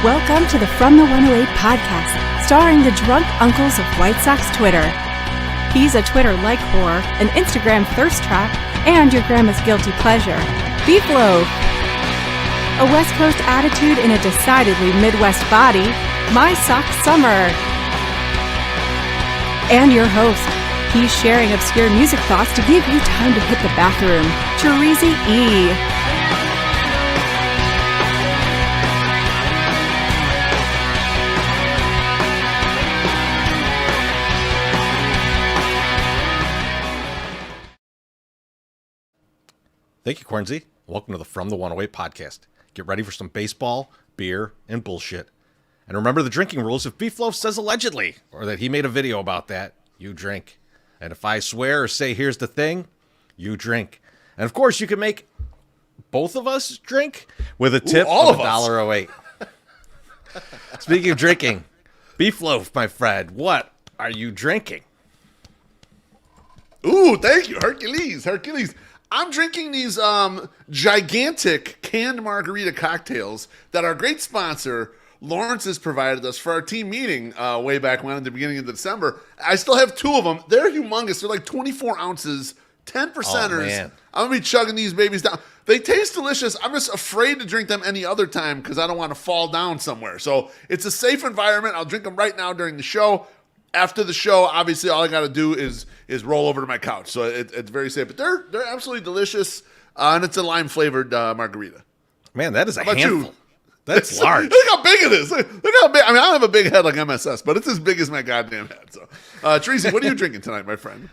Welcome to the From the 108 podcast, starring the drunk uncles of White Sox Twitter. He's a Twitter-like whore, an Instagram thirst trap, and your grandma's guilty pleasure, Beef Loaf. A West Coast attitude in a decidedly Midwest body, My Sock Summer. And your host, he's sharing obscure music thoughts to give you time to hit the bathroom, Cheesy E. Thank you, Cornsey. Welcome to the From the 108 podcast. Get ready for some baseball, beer, and bullshit. And remember the drinking rules. If Beef Loaf says allegedly, or that he made a video about that, you drink. And if I swear or say here's the thing, you drink. And of course, you can make both of us drink with a tip of $1.08. Speaking of drinking, Beef Loaf, my friend, what are you drinking? Ooh, thank you, Hercules. I'm drinking these gigantic canned margarita cocktails that our great sponsor, Lawrence, has provided us for our team meeting way back when, at the beginning of December. I still have two of them. They're humongous. They're like 24 ounces, 10%ers. Man. I'm going to be chugging these babies down. They taste delicious. I'm just afraid to drink them any other time because I don't want to fall down somewhere. So it's a safe environment. I'll drink them right now during the show. After the show, obviously, all I got to do is roll over to my couch. So it's very safe. But they're absolutely delicious, and it's a lime-flavored margarita. Man, that is a How about handful. you? That's large. Look how big it is. Look how big. I mean, I don't have a big head like MSS, but it's as big as my goddamn head. So, Tracy, what are you drinking tonight, my friend?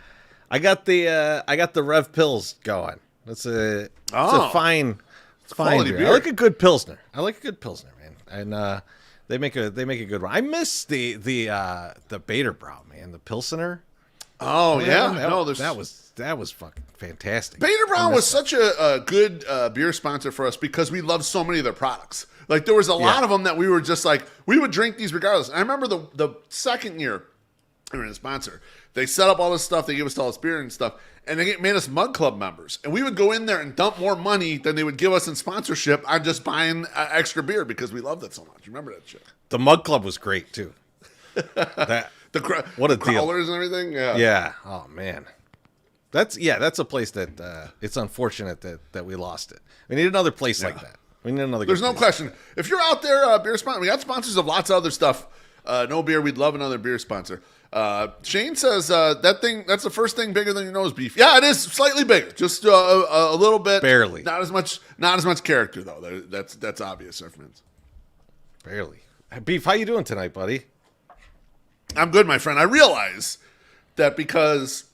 I got the Rev Pills going. It's a fine quality beer. I like a good Pilsner. Man. And they make a good one. I miss the Baderbrau, man. The Pilsner. Oh, man, yeah. That was fucking fantastic. Baderbrau was such a good beer sponsor for us because we loved so many of their products. Like, there was a lot of them that we were just like, we would drink these regardless. And I remember the second year we were in a sponsor, they set up all this stuff, they gave us all this beer and stuff, and they made us Mug Club members. And we would go in there and dump more money than they would give us in sponsorship on just buying extra beer because we loved it so much. Remember that shit? The Mug Club was great, too. What a deal. Crawlers and everything? Yeah. Oh, man. That's a place that it's unfortunate that we lost it. We need another place like that. We need another. There's no question. If you're out there, beer sponsor, we got sponsors of lots of other stuff. No beer, we'd love another beer sponsor. Shane says that's the first thing bigger than your nose beef. Yeah, it is slightly bigger, just a little bit. Barely. Not as much character though. That's obvious, our friends. Barely. Beef, how you doing tonight, buddy? I'm good, my friend. I realize that because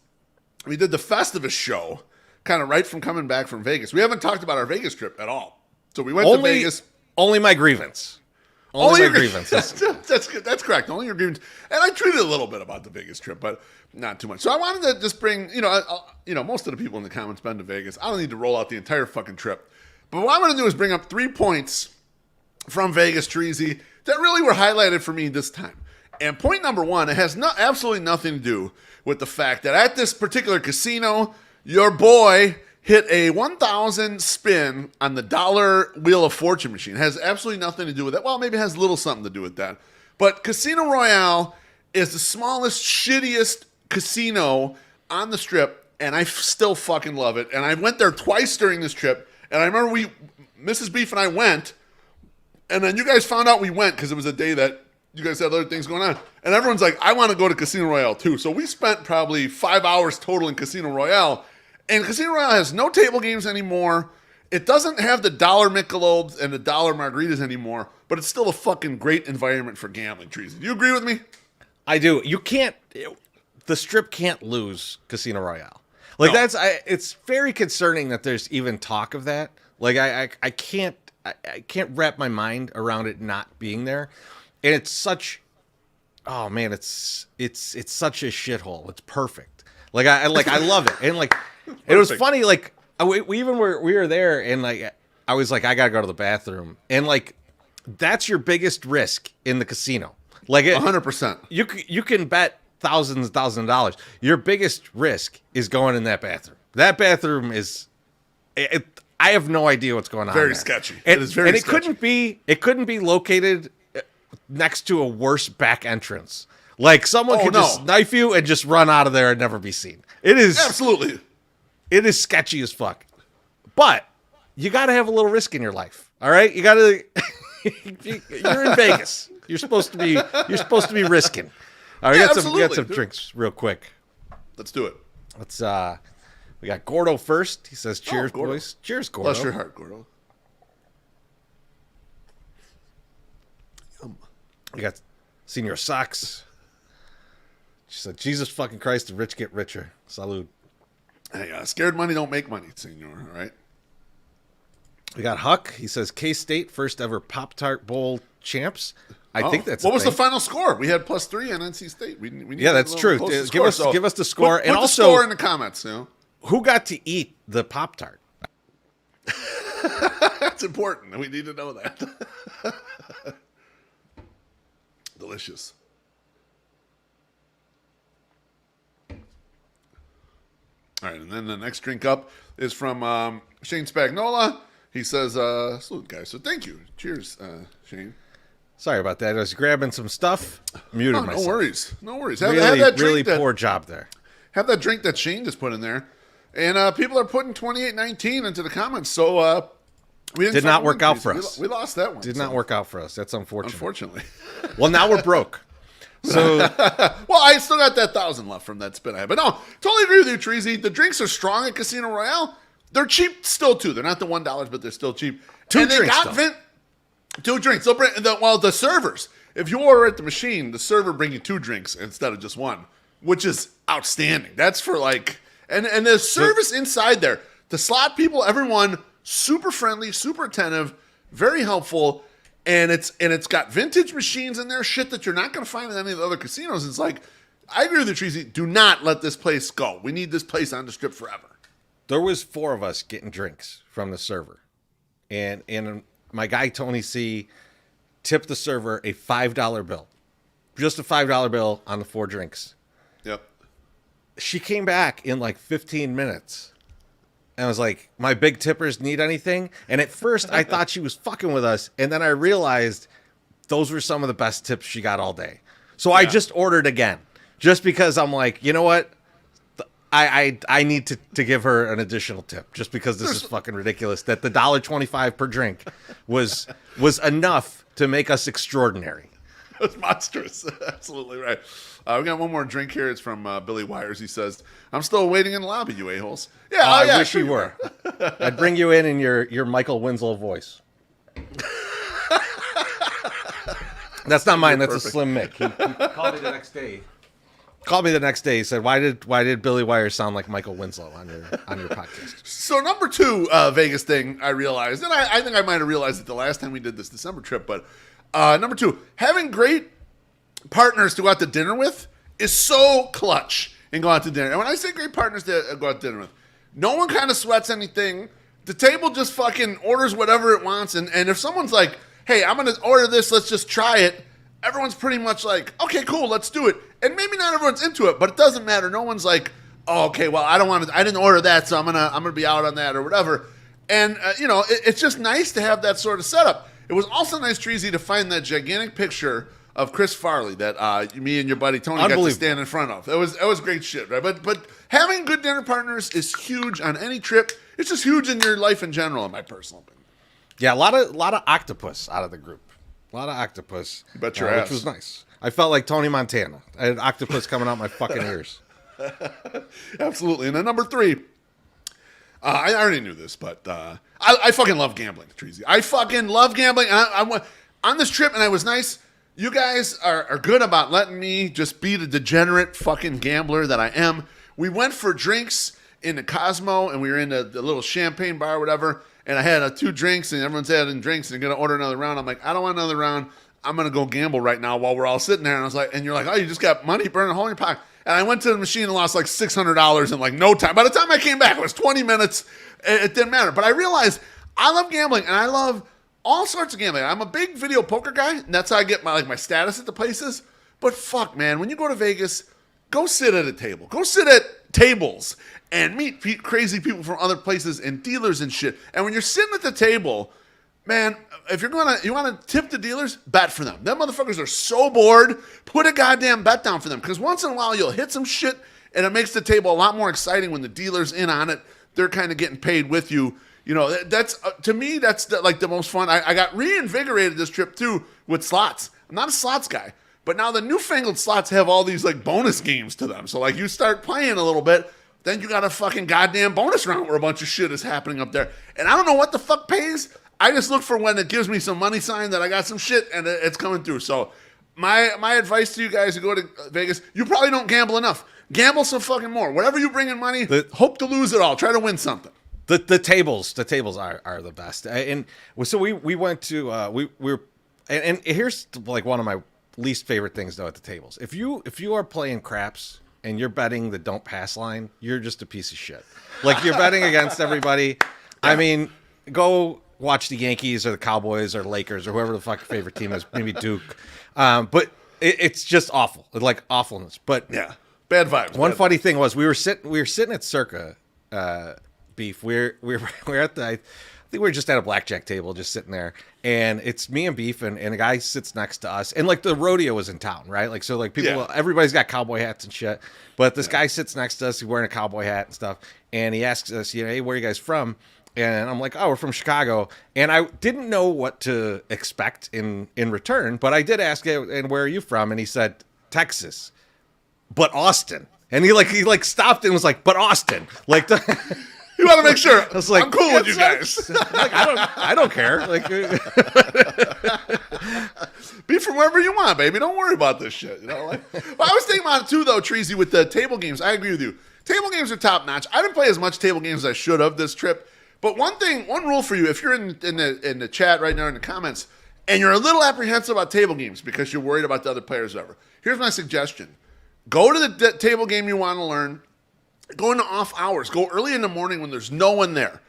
we did the Festivus show kind of right from coming back from Vegas. We haven't talked about our Vegas trip at all. So we went to Vegas. Only my grievance. Only my grievance. That's good. That's correct. Only your grievance. And I tweeted a little bit about the Vegas trip, but not too much. So I wanted to just bring, most of the people in the comments been to Vegas. I don't need to roll out the entire fucking trip. But what I'm going to do is bring up 3 points from Vegas, Treasy, that really were highlighted for me this time. And point number 1, it has absolutely nothing to do with the fact that at this particular casino, your boy hit a 1,000 spin on the dollar Wheel of Fortune machine. It has absolutely nothing to do with that. Well, maybe it has a little something to do with that. But Casino Royale is the smallest, shittiest casino on the Strip, and I still fucking love it. And I went there twice during this trip, and I remember Mrs. Beef and I went, and then you guys found out we went because it was a day that you guys had other things going on. And everyone's like, I want to go to Casino Royale too. So we spent probably 5 hours total in Casino Royale. And Casino Royale has no table games anymore. It doesn't have the dollar Michelobes and the dollar margaritas anymore, but it's still a fucking great environment for gambling, Treason. Do you agree with me? I do. The Strip can't lose Casino Royale. Like, no. It's very concerning that there's even talk of that. Like, I can't wrap my mind around it not being there. And it's such, oh man, it's such a shithole. It's perfect. Like, I love it. And like, it was funny, like, we were there, and like, I was like, I gotta go to the bathroom, and like, that's your biggest risk in the casino. Like, 100%. You can bet thousands of dollars. Your biggest risk is going in that bathroom. That bathroom is, I have no idea what's going on. Very there. sketchy. And, it is very and sketchy. It couldn't be located next to a worse back entrance. Like someone could just knife you and just run out of there and never be seen. It is absolutely. It is sketchy as fuck. But you got to have a little risk in your life. All right? You got to you're in Vegas. You're supposed to be risking. All right, we got some drinks real quick. Let's do it. We got Gordo first. He says, "Cheers, boys." Cheers, Gordo. Bless your heart, Gordo. We got Senior Socks. She said, "Jesus fucking Christ, the rich get richer." Salud. Hey, scared money don't make money, Senor. All right. We got Huck. He says, K-State first ever Pop-Tart Bowl champs. I think that's what was the final score? We had +3 on NC State. We need that's true. Give us the score, and also the score in the comments. Who got to eat the Pop-Tart? That's important. We need to know that. Delicious. All right, and then the next drink up is from Shane Spagnola. He says, salute, guys. So thank you. Cheers, Shane. Sorry about that. I was grabbing some stuff. Muted myself. No worries. Have that drink poor job there. Have that drink that Shane just put in there. And people are putting 28-19 into the comments. So we did not work out for us. We lost that one. Did not work out for us. That's unfortunate. Unfortunately. Well, now we're broke. So, well, I still got that 1,000 left from that spin I had. But no, totally agree with you, Treasy. The drinks are strong at Casino Royale. They're cheap still, too. They're not the $1, but they're still cheap. Two drinks. They'll bring the servers. If you order at the machine, the server bring you 2 drinks instead of just 1, which is outstanding. That's for and the service inside there, the slot people, everyone super friendly, super attentive, very helpful. And it's got vintage machines in there, shit that you're not going to find in any of the other casinos. It's like, I agree with you, Treasy. Do not let this place go. We need this place on the strip forever. There was 4 of us getting drinks from the server. And my guy, Tony C., tipped the server a $5 bill. Just a $5 bill on the 4 drinks. Yep. She came back in 15 minutes. And I was like, my big tippers need anything? And at first, I thought she was fucking with us. And then I realized those were some of the best tips she got all day. So I just ordered again. Just because I'm like, you know what? I need to give her an additional tip. Just because this is fucking ridiculous. That the $1.25 per drink was enough to make us extraordinary. It was monstrous. Absolutely right. We got one more drink here. It's from Billy Wires. He says, I'm still waiting in the lobby, you a-holes. Yeah, I wish you were. I'd bring you in your Michael Winslow voice. That's not mine. That's perfect. A Slim Mick. He called me the next day. He said, "Why did Billy Wires sound like Michael Winslow on your podcast?" So number 2 Vegas thing I realized, and I think I might have realized it the last time we did this December trip, but number 2, having great partners to go out to dinner with is so clutch and go out to dinner. And when I say great partners to go out to dinner with, no one kind of sweats anything. The table just fucking orders whatever it wants. And if someone's like, hey, I'm going to order this, let's just try it, everyone's pretty much like, okay, cool, let's do it. And maybe not everyone's into it, but it doesn't matter. No one's like, oh, okay, well, I didn't order that, so I'm gonna be out on that or whatever. And it's just nice to have that sort of setup. It was also nice, Treasy, to find that gigantic picture of Chris Farley that me and your buddy Tony got to stand in front of. That was great shit, right? But having good dinner partners is huge on any trip. It's just huge in your life in general, in my personal opinion. Yeah, a lot of octopus out of the group. A lot of octopus. You bet your ass. Which was nice. I felt like Tony Montana. I had octopus coming out my fucking ears. Absolutely. And then number 3, I already knew this, but I fucking love gambling, Treasy. I fucking love gambling. And I went on this trip, and I was nice. You guys are good about letting me just be the degenerate fucking gambler that I am. We went for drinks in the Cosmo, and we were in the little champagne bar or whatever, and I had 2 drinks, and everyone's having drinks, and they're going to order another round. I'm like, I don't want another round. I'm going to go gamble right now while we're all sitting there. And I was like, and you're like, oh, you just got money burning a hole in your pocket. And I went to the machine and lost like $600 in no time. By the time I came back, it was 20 minutes. It didn't matter. But I realized I love gambling, and I love all sorts of gambling. I'm a big video poker guy, and that's how I get my status at the places. But fuck, man, when you go to Vegas, go sit at a table. Go sit at tables and meet crazy people from other places and dealers and shit. And when you're sitting at the table, man, if you want to tip the dealers, bet for them. Them motherfuckers are so bored. Put a goddamn bet down for them, because once in a while you'll hit some shit, and it makes the table a lot more exciting when the dealer's in on it. They're kind of getting paid with you. You know, that's to me, that's the most fun. I got reinvigorated this trip too with slots. I'm not a slots guy, but now the newfangled slots have all these like bonus games to them. So like you start playing a little bit, then you got a fucking goddamn bonus round where a bunch of shit is happening up there. And I don't know what the fuck pays. I just look for when it gives me some money sign that I got some shit and it's coming through. So my advice to you guys who go to Vegas, you probably don't gamble enough. Gamble some fucking more. Whatever you bring in money, hope to lose it all. Try to win something. The tables are the best. And so we went to we were and here's like one of my least favorite things though at the tables. If you are playing craps and you're betting the don't pass line, you're just a piece of shit. Like you're betting against everybody. I mean, go watch the Yankees or the Cowboys or Lakers or whoever the fuck your favorite team is, maybe Duke. But it's just awful, like awfulness. But yeah, bad vibes. One funny thing was we were sitting at Circa Beef. We're at the, I think we were just at a blackjack table, just sitting there, and it's me and Beef, and a guy sits next to us, and like the rodeo was in town, right? Like so, like people, everybody's got cowboy hats and shit, but this guy sits next to us, he's wearing a cowboy hat and stuff, and he asks us, you know, hey, where are you guys from? And I'm like, oh, we're from Chicago. And I didn't know what to expect in return, but I did ask him, and where are you from? And he said, Texas, but Austin. And he stopped and was like, but Austin. Like, you want to make sure. I was like, I'm cool with you guys. Like, I don't care. Like, be from wherever you want, baby. Don't worry about this shit. You know, like, well, I was thinking about it too, though, Treasy, with the table games. I agree with you. Table games are top notch. I didn't play as much table games as I should have this trip. But one rule for you, if you're in the chat right now in the comments, and you're a little apprehensive about table games because you're worried about the other players or whatever, here's my suggestion. Go to the table game you want to learn. Go into off hours. Go early in the morning when there's no one there,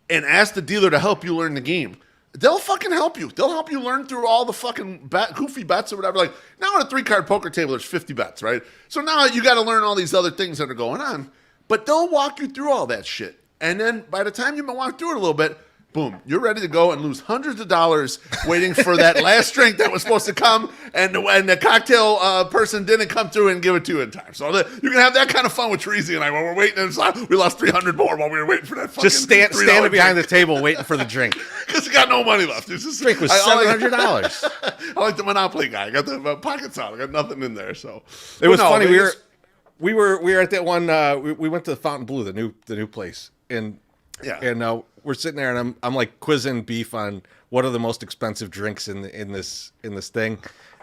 and ask the dealer to help you learn the game. They'll fucking help you. They'll help you learn through all the fucking goofy bets or whatever. Like, now on a 3-card poker table, there's 50 bets, right? So now you got to learn all these other things that are going on. But they'll walk you through all that shit. And then by the time you've been walked through it a little bit, boom, you're ready to go and lose hundreds of dollars waiting for that last drink that was supposed to come, and the cocktail person didn't come through and give it to you in time. So you can have that kind of fun with Treasy and I. When we're waiting, and we lost 300 more while we were waiting for that fucking just standing behind the table waiting for the drink. Because you got no money left. Just, drink was $700. I like the Monopoly guy. I got the pockets out. I got nothing in there. So it was funny. We were at that one. We went to the Fountain Blue, the new place. And we're sitting there, and I'm like quizzing Beef on what are the most expensive drinks in this thing,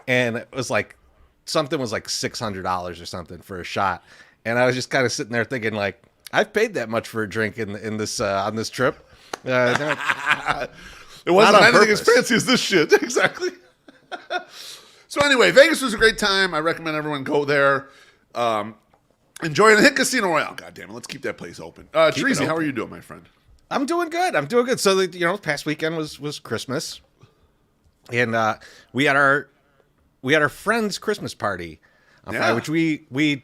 and it was like something was like $600 or something for a shot, and I was just kind of sitting there thinking like I've paid that much for a drink in this on this trip. It wasn't anything as fancy as this shit, exactly. So anyway, Vegas was a great time. I recommend everyone go there. Enjoy the hit Casino Royale. God damn it. Let's keep that place open. Treasy, how are you doing, my friend? I'm doing good. So, the past weekend was Christmas. And we had our friend's Christmas party on Friday, which we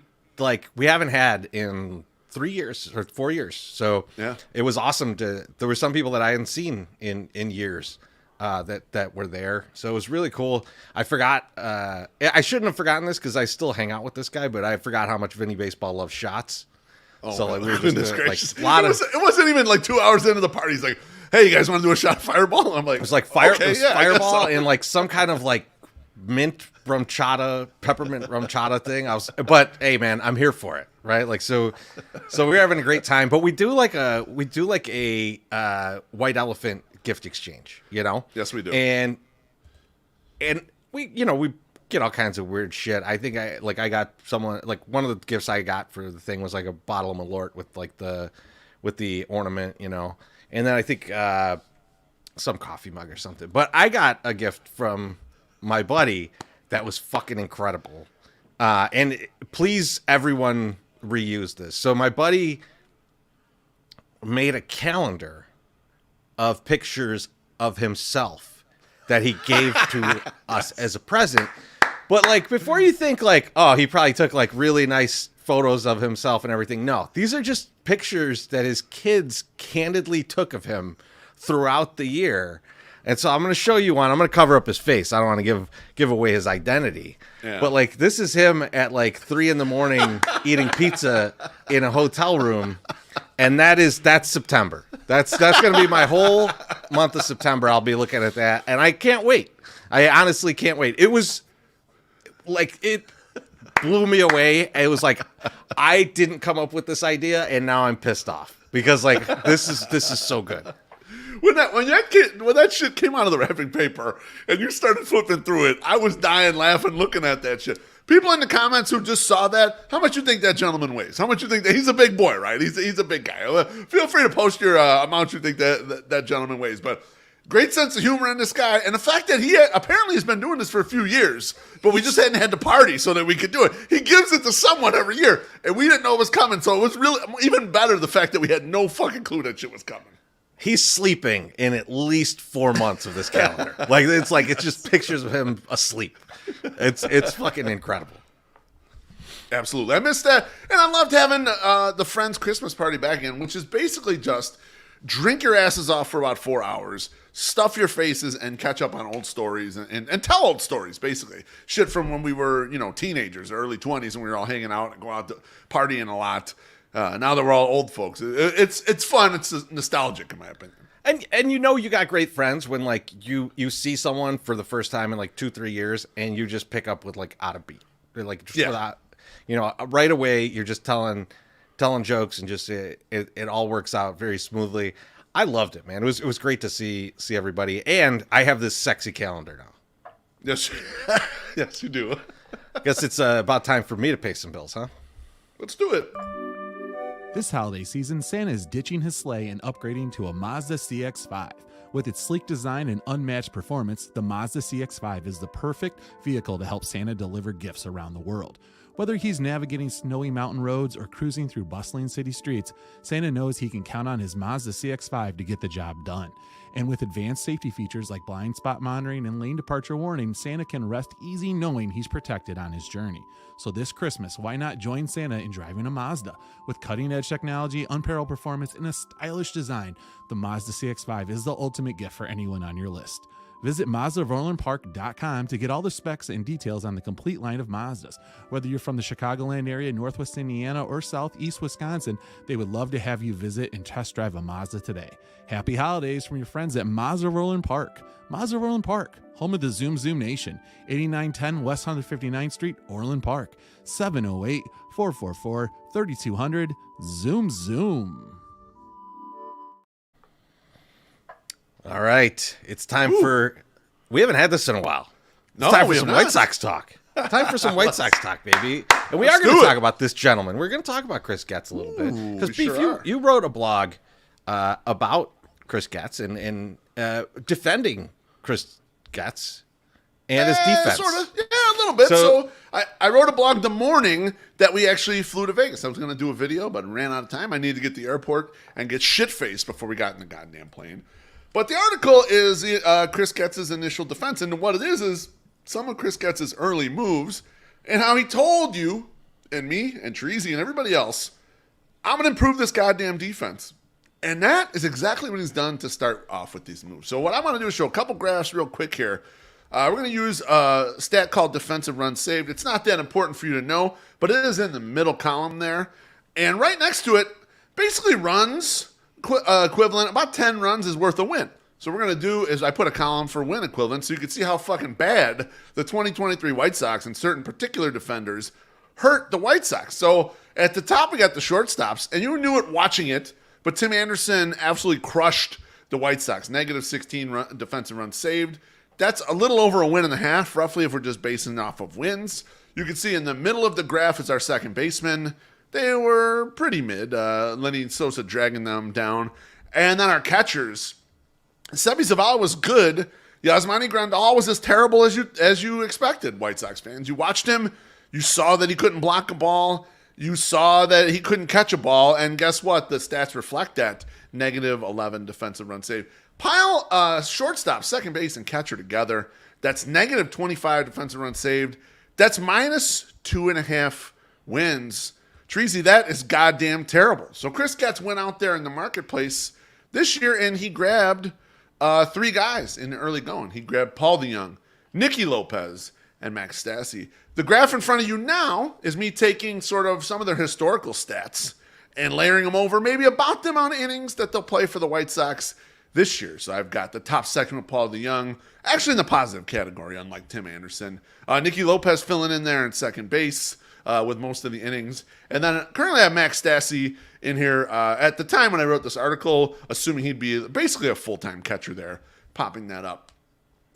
haven't had in 3 years or 4 years. So it was awesome there were some people that I hadn't seen in years that were there. So it was really cool. I forgot, I shouldn't have forgotten this because I still hang out with this guy, but I forgot how much Vinny Baseball loves shots. Oh, so like, we were just it wasn't even like 2 hours into the party. He's like, hey, you guys want to do a shot of Fireball? I'm like, it was like Fireball and like some kind of like mint peppermint rum chata thing. But hey man, I'm here for it. Right. Like, so we're having a great time, but we do like a white elephant gift exchange, you know? Yes, we do. And we get all kinds of weird shit. I think I got someone, like one of the gifts I got for the thing was like a bottle of Malort with like with the ornament, you know? And then I think some coffee mug or something. But I got a gift from my buddy that was fucking incredible. And please, everyone, reuse this. So my buddy made a calendar of pictures of himself that he gave to us as a present. But like, before you think like, oh, he probably took like really nice photos of himself and everything. No, these are just pictures that his kids candidly took of him throughout the year. And so I'm going to show you one. I'm going to cover up his face. I don't want to give away his identity. Yeah. But like this is him at like 3 a.m. eating pizza in a hotel room. And that's September. That's going to be my whole month of September. I'll be looking at that. And I can't wait. I honestly can't wait. It was like, it blew me away. It was like, I didn't come up with this idea and now I'm pissed off because like, this is so good. When that shit came out of the wrapping paper and you started flipping through it, I was dying laughing looking at that shit. People in the comments who just saw that, how much you think that gentleman weighs? How much you think that he's a big boy, right? He's a big guy. Feel free to post your amount you think that gentleman weighs. But great sense of humor in this guy, and the fact that he apparently has been doing this for a few years, but we just hadn't had the party so that we could do it. He gives it to someone every year, and we didn't know it was coming. So it was really even better the fact that we had no fucking clue that shit was coming. He's sleeping in at least 4 months of this calendar. It's just pictures of him asleep. It's fucking incredible. Absolutely. I missed that. And I loved having the Friends Christmas party back in, which is basically just drink your asses off for about 4 hours, stuff your faces, and catch up on old stories and tell old stories, basically. Shit from when we were, teenagers, early 20s, and we were all hanging out and going out to partying a lot. Now that we're all old folks, it's fun. It's nostalgic, in my opinion. And you got great friends when like you see someone for the first time in like 2-3 years, and you just pick up with like out of beat, or like just without, right away you're just telling jokes and just it all works out very smoothly. I loved it, man. It was great to see everybody, and I have this sexy calendar now. Yes, yes, you do. I guess it's about time for me to pay some bills, huh? Let's do it. This holiday season, Santa is ditching his sleigh and upgrading to a Mazda CX-5. With its sleek design and unmatched performance, the Mazda CX-5 is the perfect vehicle to help Santa deliver gifts around the world. Whether he's navigating snowy mountain roads or cruising through bustling city streets, Santa knows he can count on his Mazda CX-5 to get the job done. And with advanced safety features like blind spot monitoring and lane departure warning, Santa can rest easy knowing he's protected on his journey. So this Christmas, why not join Santa in driving a Mazda? With cutting-edge technology, unparalleled performance, and a stylish design, the Mazda CX-5 is the ultimate gift for anyone on your list. Visit MazdaOfOrlandPark.com to get all the specs and details on the complete line of Mazdas. Whether you're from the Chicagoland area, Northwest Indiana, or Southeast Wisconsin, they would love to have you visit and test drive a Mazda today. Happy holidays from your friends at Mazda of Orland Park. Mazda of Orland Park, home of the Zoom Nation. 8910 West 159th Street, Orland Park. 708-444-3200. Zoom. All right, it's time for. We haven't had this in a while. It's time for some White Sox talk. Time for some White Sox talk, baby. And we are going to talk about this gentleman. We're going to talk about Chris Getz a little bit because Beef, you wrote a blog about Chris Getz and defending Chris Getz and his defense. Sort of, yeah, a little bit. So I wrote a blog the morning that we actually flew to Vegas. I was going to do a video, but ran out of time. I needed to get to the airport and get shit-faced before we got in the goddamn plane. But the article is Chris Getz's initial defense, and what it is some of Chris Getz's early moves and how he told you and me and Treasy and everybody else, I'm going to improve this goddamn defense. And that is exactly what he's done to start off with these moves. So what I want to do is show a couple graphs real quick here. We're going to use a stat called defensive runs saved. It's not that important for you to know, but it is in the middle column there. And right next to it, basically runs equivalent, about 10 runs is worth a win. So what we're going to do is I put a column for win equivalent so you can see how fucking bad the 2023 White Sox and certain particular defenders hurt the White Sox. So at the top, we got the shortstops, and you knew it watching it, but Tim Anderson absolutely crushed the White Sox. Negative 16 defensive runs saved. That's a little over a win and a half, roughly, if we're just basing it off of wins. You can see in the middle of the graph is our second baseman. They were pretty mid. Lenny Sosa dragging them down. And then our catchers. Sebi Zavala was good. Yasmani Grandal was as terrible as you expected, White Sox fans. You watched him. You saw that he couldn't block a ball. You saw that he couldn't catch a ball. And guess what? The stats reflect that. Negative 11 defensive run save. Pile shortstop, second base, and catcher together. That's negative 25 defensive run saved. That's minus 2.5 wins. Treasy, that is goddamn terrible. So Chris Getz went out there in the marketplace this year and he grabbed three guys in the early going. He grabbed Paul DeJong, Nicky Lopez, and Max Stassi. The graph in front of you now is me taking sort of some of their historical stats and layering them over maybe about the amount of innings that they'll play for the White Sox this year. So I've got the top section with Paul DeJong, actually in the positive category, unlike Tim Anderson. Nicky Lopez filling in there in second base with most of the innings. And then currently I have Max Stassi in here at the time when I wrote this article, assuming he'd be basically a full-time catcher there, popping that up.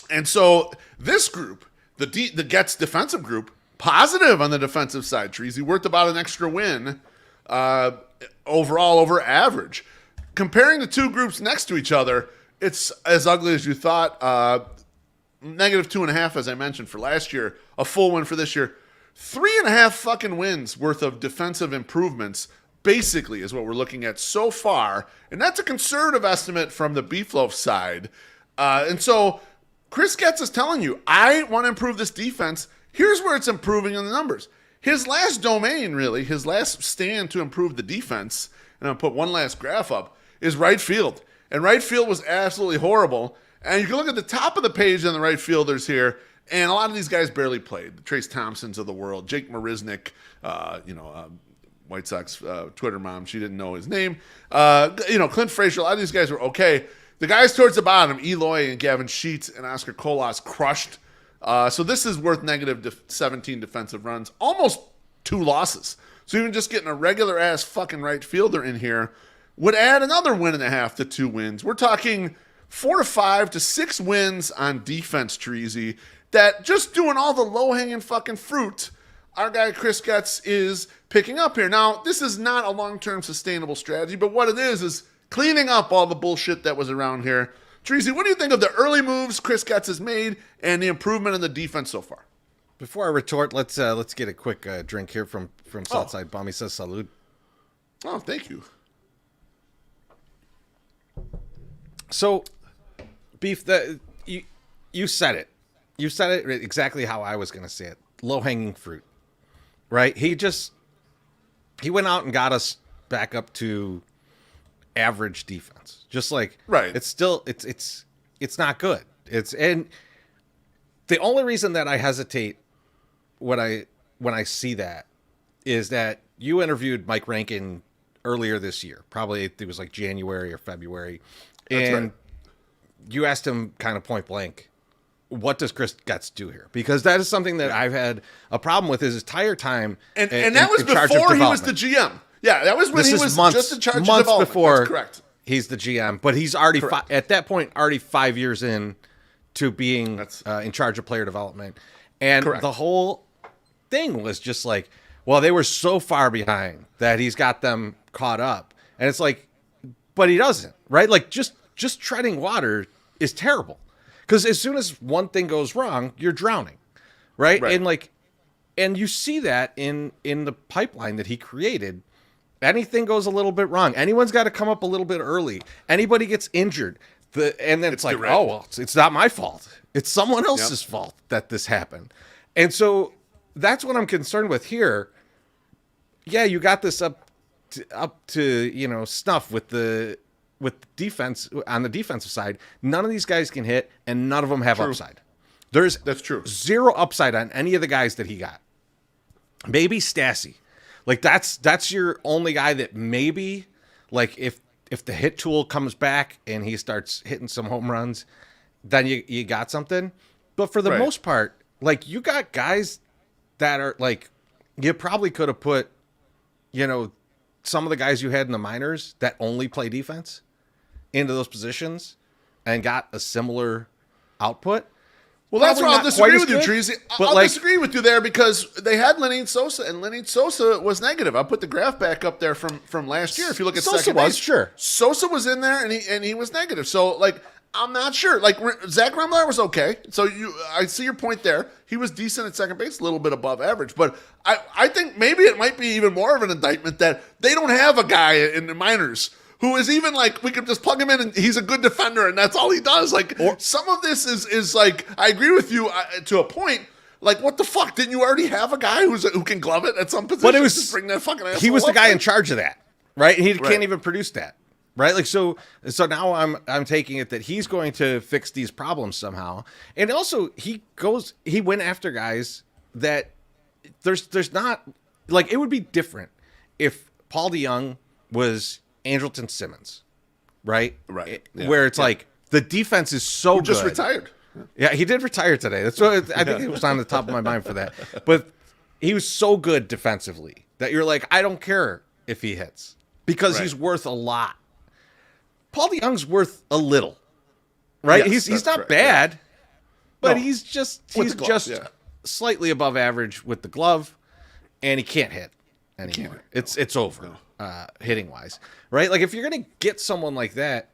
And so this group, the Gets defensive group, positive on the defensive side, Treasy, worth about an extra win overall over average. Comparing the two groups next to each other, it's as ugly as you thought. -2.5, as I mentioned, for last year, a full win for this year. 3.5 fucking wins worth of defensive improvements, basically, is what we're looking at so far. And that's a conservative estimate from the Beefloaf side. And so Chris Getz is telling you, I want to improve this defense. Here's where it's improving in the numbers. His last domain, really, his last stand to improve the defense, and I'll put one last graph up, is right field. And right field was absolutely horrible. And you can look at the top of the page on the right fielders here, and a lot of these guys barely played. The Trace Thompsons of the world, Jake Marisnik, White Sox Twitter mom, she didn't know his name. Clint Frazier, a lot of these guys were okay. The guys towards the bottom, Eloy and Gavin Sheets and Oscar Colas, crushed. So this is worth -17 defensive runs, almost 2 losses. So even just getting a regular-ass fucking right fielder in here would add another 1.5 to 2 wins. We're talking 4 to 5 to 6 wins on defense, Treasy, that just doing all the low-hanging fucking fruit our guy Chris Getz is picking up here. Now, this is not a long-term sustainable strategy, but what it is cleaning up all the bullshit that was around here. Treasy, what do you think of the early moves Chris Getz has made and the improvement in the defense so far? Before I retort, let's get a quick drink here from Southside Bum. He says salud. Oh, thank you. So, Beef, you said it. You said it exactly how I was going to say it. Low-hanging fruit, right? He went out and got us back up to average defense. Just like, right. It's still, it's not good. And the only reason that I hesitate when I see that is that you interviewed Mike Rankin earlier this year. Probably it was like January or February. That's and right. You asked him kind of point blank, what does Chris Getz do here? Because that is something that I've had a problem with his entire time. And that was before he was the GM. Yeah, that was when he was just in charge of development. Months before That's correct. He's the GM. But he's already, at that point, already 5 years in to being in charge of player development. And the whole thing was just like, well, they were so far behind that he's got them caught up. And it's like, but he doesn't, right? Like just treading water is terrible. Because as soon as one thing goes wrong, you're drowning, right? And you see that in the pipeline that he created. Anything goes a little bit wrong. Anyone's got to come up a little bit early. Anybody gets injured. And then it's like, oh, well, it's not my fault. It's someone else's fault that this happened. And so that's what I'm concerned with here. Yeah, you got this up to snuff with defense on the defensive side. None of these guys can hit, and none of them have upside. That's true. Zero upside on any of the guys that he got. Maybe Stassi. Like that's your only guy that maybe, like if the hit tool comes back and he starts hitting some home runs, then you got something. But for the most part, like you got guys that are like, you probably could have put, some of the guys you had in the minors that only play defense into those positions and got a similar output. Well, that's where I'll disagree with you, Treasy. I'll disagree with you there because they had Lenny Sosa, and Lenny Sosa was negative. I'll put the graph back up there from last year. If you look at second base, Sosa was in there, and he was negative. So, I'm not sure. Zach Remillard was okay. So I see your point there. He was decent at second base, a little bit above average. But I think maybe it might be even more of an indictment that they don't have a guy in the minors who is even we could just plug him in and he's a good defender and that's all he does. Some of this is I agree with you to a point. What the fuck? Didn't you already have a guy who can glove it at some position? But it was, bring that fucking asshole he was the up guy there? in charge of that, right? And he can't even produce that. right? Like so now I'm taking it that he's going to fix these problems somehow, and also he went after guys that there's not, like, it would be different if Paul DeJong was Andrelton Simmons, right? Right. Yeah. Where it's like the defense is so good. Just retired. Yeah, he did retire today. That's what I think it was on the top of my mind for that. But he was so good defensively that you're like, I don't care if he hits because he's worth a lot. Paul DeJong's worth a little, right? Yes, he's not correct, bad, but No. he's just glove, yeah. slightly above average with the glove, and he can't hit anymore. It's over hitting wise, right? Like if you're gonna get someone like that,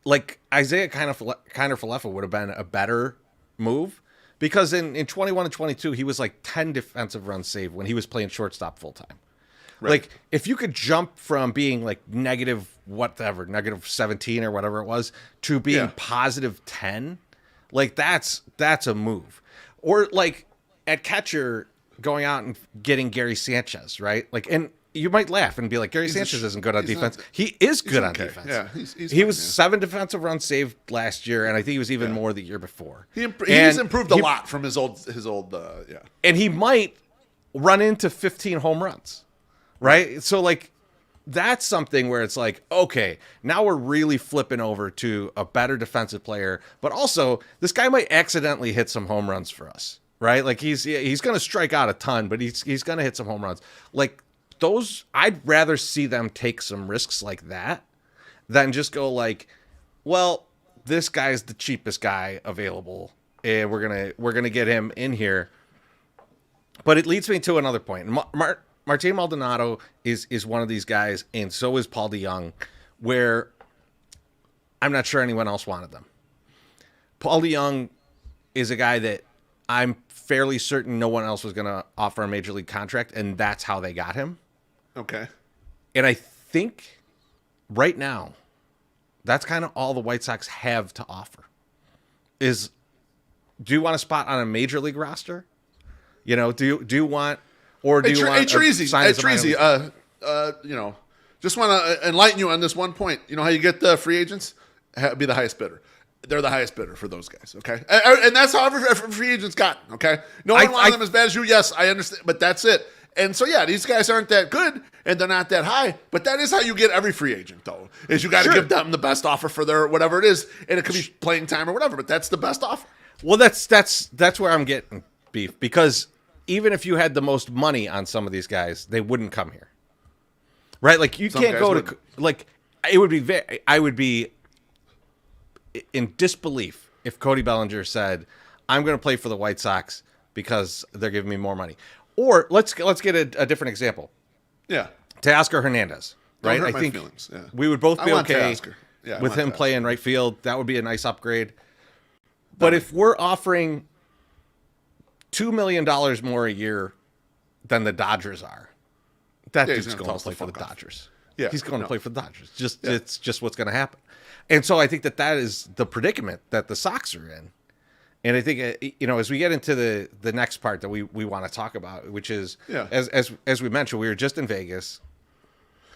like Isaiah Kiner-Falefa would have been a better move because in 21 and 22 he was like 10 defensive runs saved when he was playing shortstop full time. Right. Like if you could jump from being like negative 17 or whatever it was to being positive 10, like that's a move. Or like at catcher going out and getting Gary Sanchez, right? Like, and you might laugh and be like, Gary Sanchez isn't good on defense. He is good on defense. Yeah, he was 7 defensive runs saved last year, and I think he was even more the year before. He's improved a lot from his old. And he might run into 15 home runs, right? So like, that's something where it's like, okay, now we're really flipping over to a better defensive player, but also this guy might accidentally hit some home runs for us, right? Like he's going to strike out a ton, but he's going to hit some home runs. Like those, I'd rather see them take some risks like that than just go like, well, this guy's the cheapest guy available, and we're gonna get him in here. But it leads me to another point. Martin Maldonado is one of these guys, and so is Paul DeJong, where I'm not sure anyone else wanted them. Paul DeJong is a guy that I'm fairly certain no one else was going to offer a major league contract, and that's how they got him. Okay. And I think right now, that's kind of all the White Sox have to offer. Do you want a spot on a major league roster? You know, do you want, or do you want? It's easy. Just want to enlighten you on this one point. You know how you get the free agents? Be the highest bidder. They're the highest bidder for those guys, okay? And that's how every free agent's gotten, okay? No one wanted them as bad as you. Yes, I understand, but that's it. And so, yeah, these guys aren't that good, and they're not that high, but that is how you get every free agent, though, is you got to give them the best offer for their whatever it is, and it could be playing time or whatever, but that's the best offer. Well, that's where I'm getting beef, because even if you had the most money on some of these guys, they wouldn't come here, right? Like, you can't go to, like, I would be in disbelief if Cody Bellinger said, I'm going to play for the White Sox because they're giving me more money. Or let's get a different example. Yeah. Teoscar Hernandez, right? I think we would both be okay with him playing right field. That would be a nice upgrade. But if we're offering $2 million more a year than the Dodgers are, that dude's going to play for the Dodgers. Yeah, he's going to play for the Dodgers. It's just what's going to happen. And so I think that is the predicament that the Sox are in. And I think, as we get into the next part that we want to talk about, which is, as we mentioned, we were just in Vegas.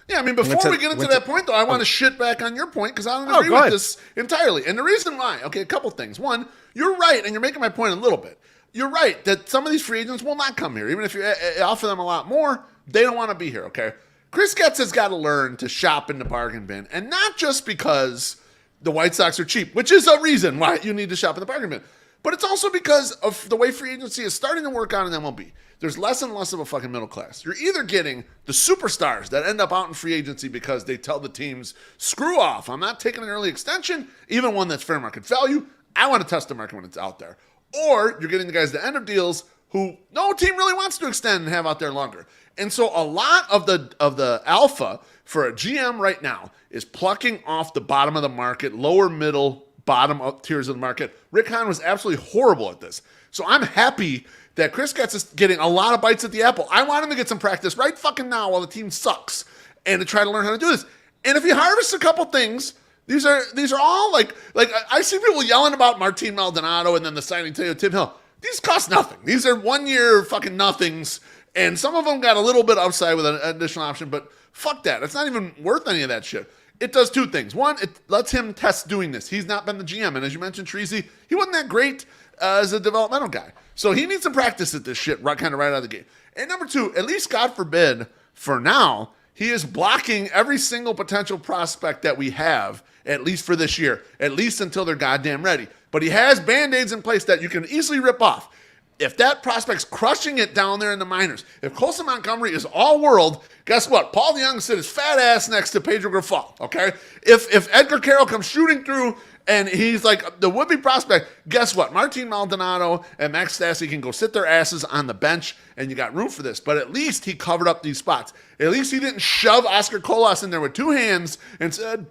Yeah, I mean, before we get into that point, though, I want to shit back on your point because I don't agree with this entirely. And the reason why, okay, a couple things. One, you're right, and you're making my point a little bit. You're right that some of these free agents will not come here. Even if you offer them a lot more, they don't want to be here, okay? Chris Getz has got to learn to shop in the bargain bin, and not just because the White Sox are cheap, which is a reason why you need to shop in the bargain bin. But it's also because of the way free agency is starting to work out in MLB. There's less and less of a fucking middle class. You're either getting the superstars that end up out in free agency because they tell the teams, screw off, I'm not taking an early extension, even one that's fair market value. I want to test the market when it's out there. Or you're getting the guys at the end of deals who no team really wants to extend and have out there longer. And so a lot of the alpha for a GM right now is plucking off the bottom of the market, lower middle, bottom up tiers of the market. Rick Hahn was absolutely horrible at this. So I'm happy that Chris Getz is getting a lot of bites at the apple. I want him to get some practice right fucking now while the team sucks and to try to learn how to do this. And if he harvests a couple things, these are all like I see people yelling about Martin Maldonado and then the signing to Tim Hill. These cost nothing. These are 1 year fucking nothings. And some of them got a little bit upside with an additional option, but Fuck that. It's not even worth any of that shit. It does two things. One, it lets him test doing this. He's not been the GM. And as you mentioned, Treasy, he wasn't that great as a developmental guy. So he needs some practice at this shit kind of right out of the gate. And number two, at least God forbid, for now, he is blocking every single potential prospect that we have, at least for this year, at least until they're goddamn ready. But he has Band-Aids in place that you can easily rip off. If that prospect's crushing it down there in the minors, if Colson Montgomery is all world, guess what? Paul DeJong sit his fat ass next to Pedro Grifal, okay? If Edgar Carroll comes shooting through and he's like the would-be prospect, guess what? Martin Maldonado and Max Stassi can go sit their asses on the bench, and you got room for this. But at least he covered up these spots. At least he didn't shove Oscar Colas in there with two hands and said,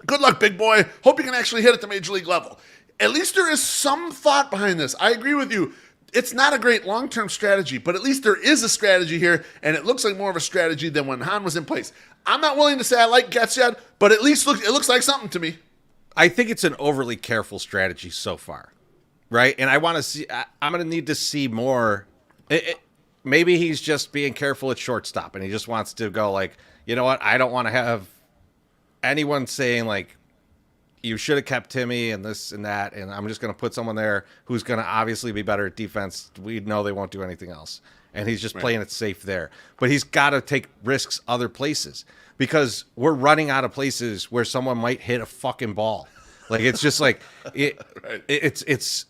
good luck, big boy. Hope you can actually hit at the major league level. At least there is some thought behind this. I agree with you. It's not a great long-term strategy, but at least there is a strategy here, and it looks like more of a strategy than when Han was in place. I'm not willing to say I like Getz yet, but at least it looks like something to me. I think it's an overly careful strategy so far, right? And I want to see. I'm going to need to see more. Maybe he's just being careful at shortstop, and he just wants to go like, you know what? I don't want to have anyone saying like, you should have kept Timmy and this and that, and I'm just going to put someone there who's going to obviously be better at defense. We know they won't do anything else. And he's just playing it safe there. But he's got to take risks other places because we're running out of places where someone might hit a fucking ball. Like, it's just like, it's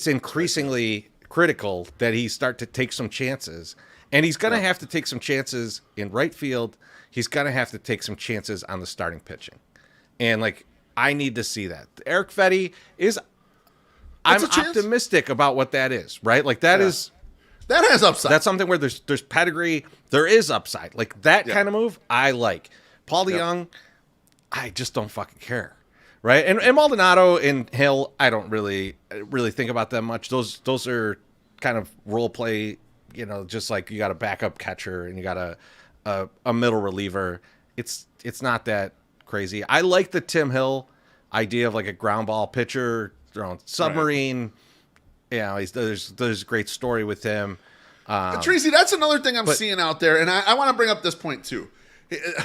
increasingly critical that he start to take some chances. And he's going to have to take some chances in right field. He's going to have to take some chances on the starting pitching. And, like, I need to see that. Eric Fetty I'm optimistic about what that is, right? Like that has upside. That's something where there's pedigree. There is upside. Like that kind of move, I like. Paul DeJong, I just don't fucking care, right? And Maldonado and Hill, I don't really think about them much. Those are kind of role play, just like you got a backup catcher and you got a middle reliever. It's not that crazy. I like the Tim Hill idea of like a ground ball pitcher, submarine. Right. There's a great story with him. Tracy, that's another thing I'm seeing out there, and I want to bring up this point too.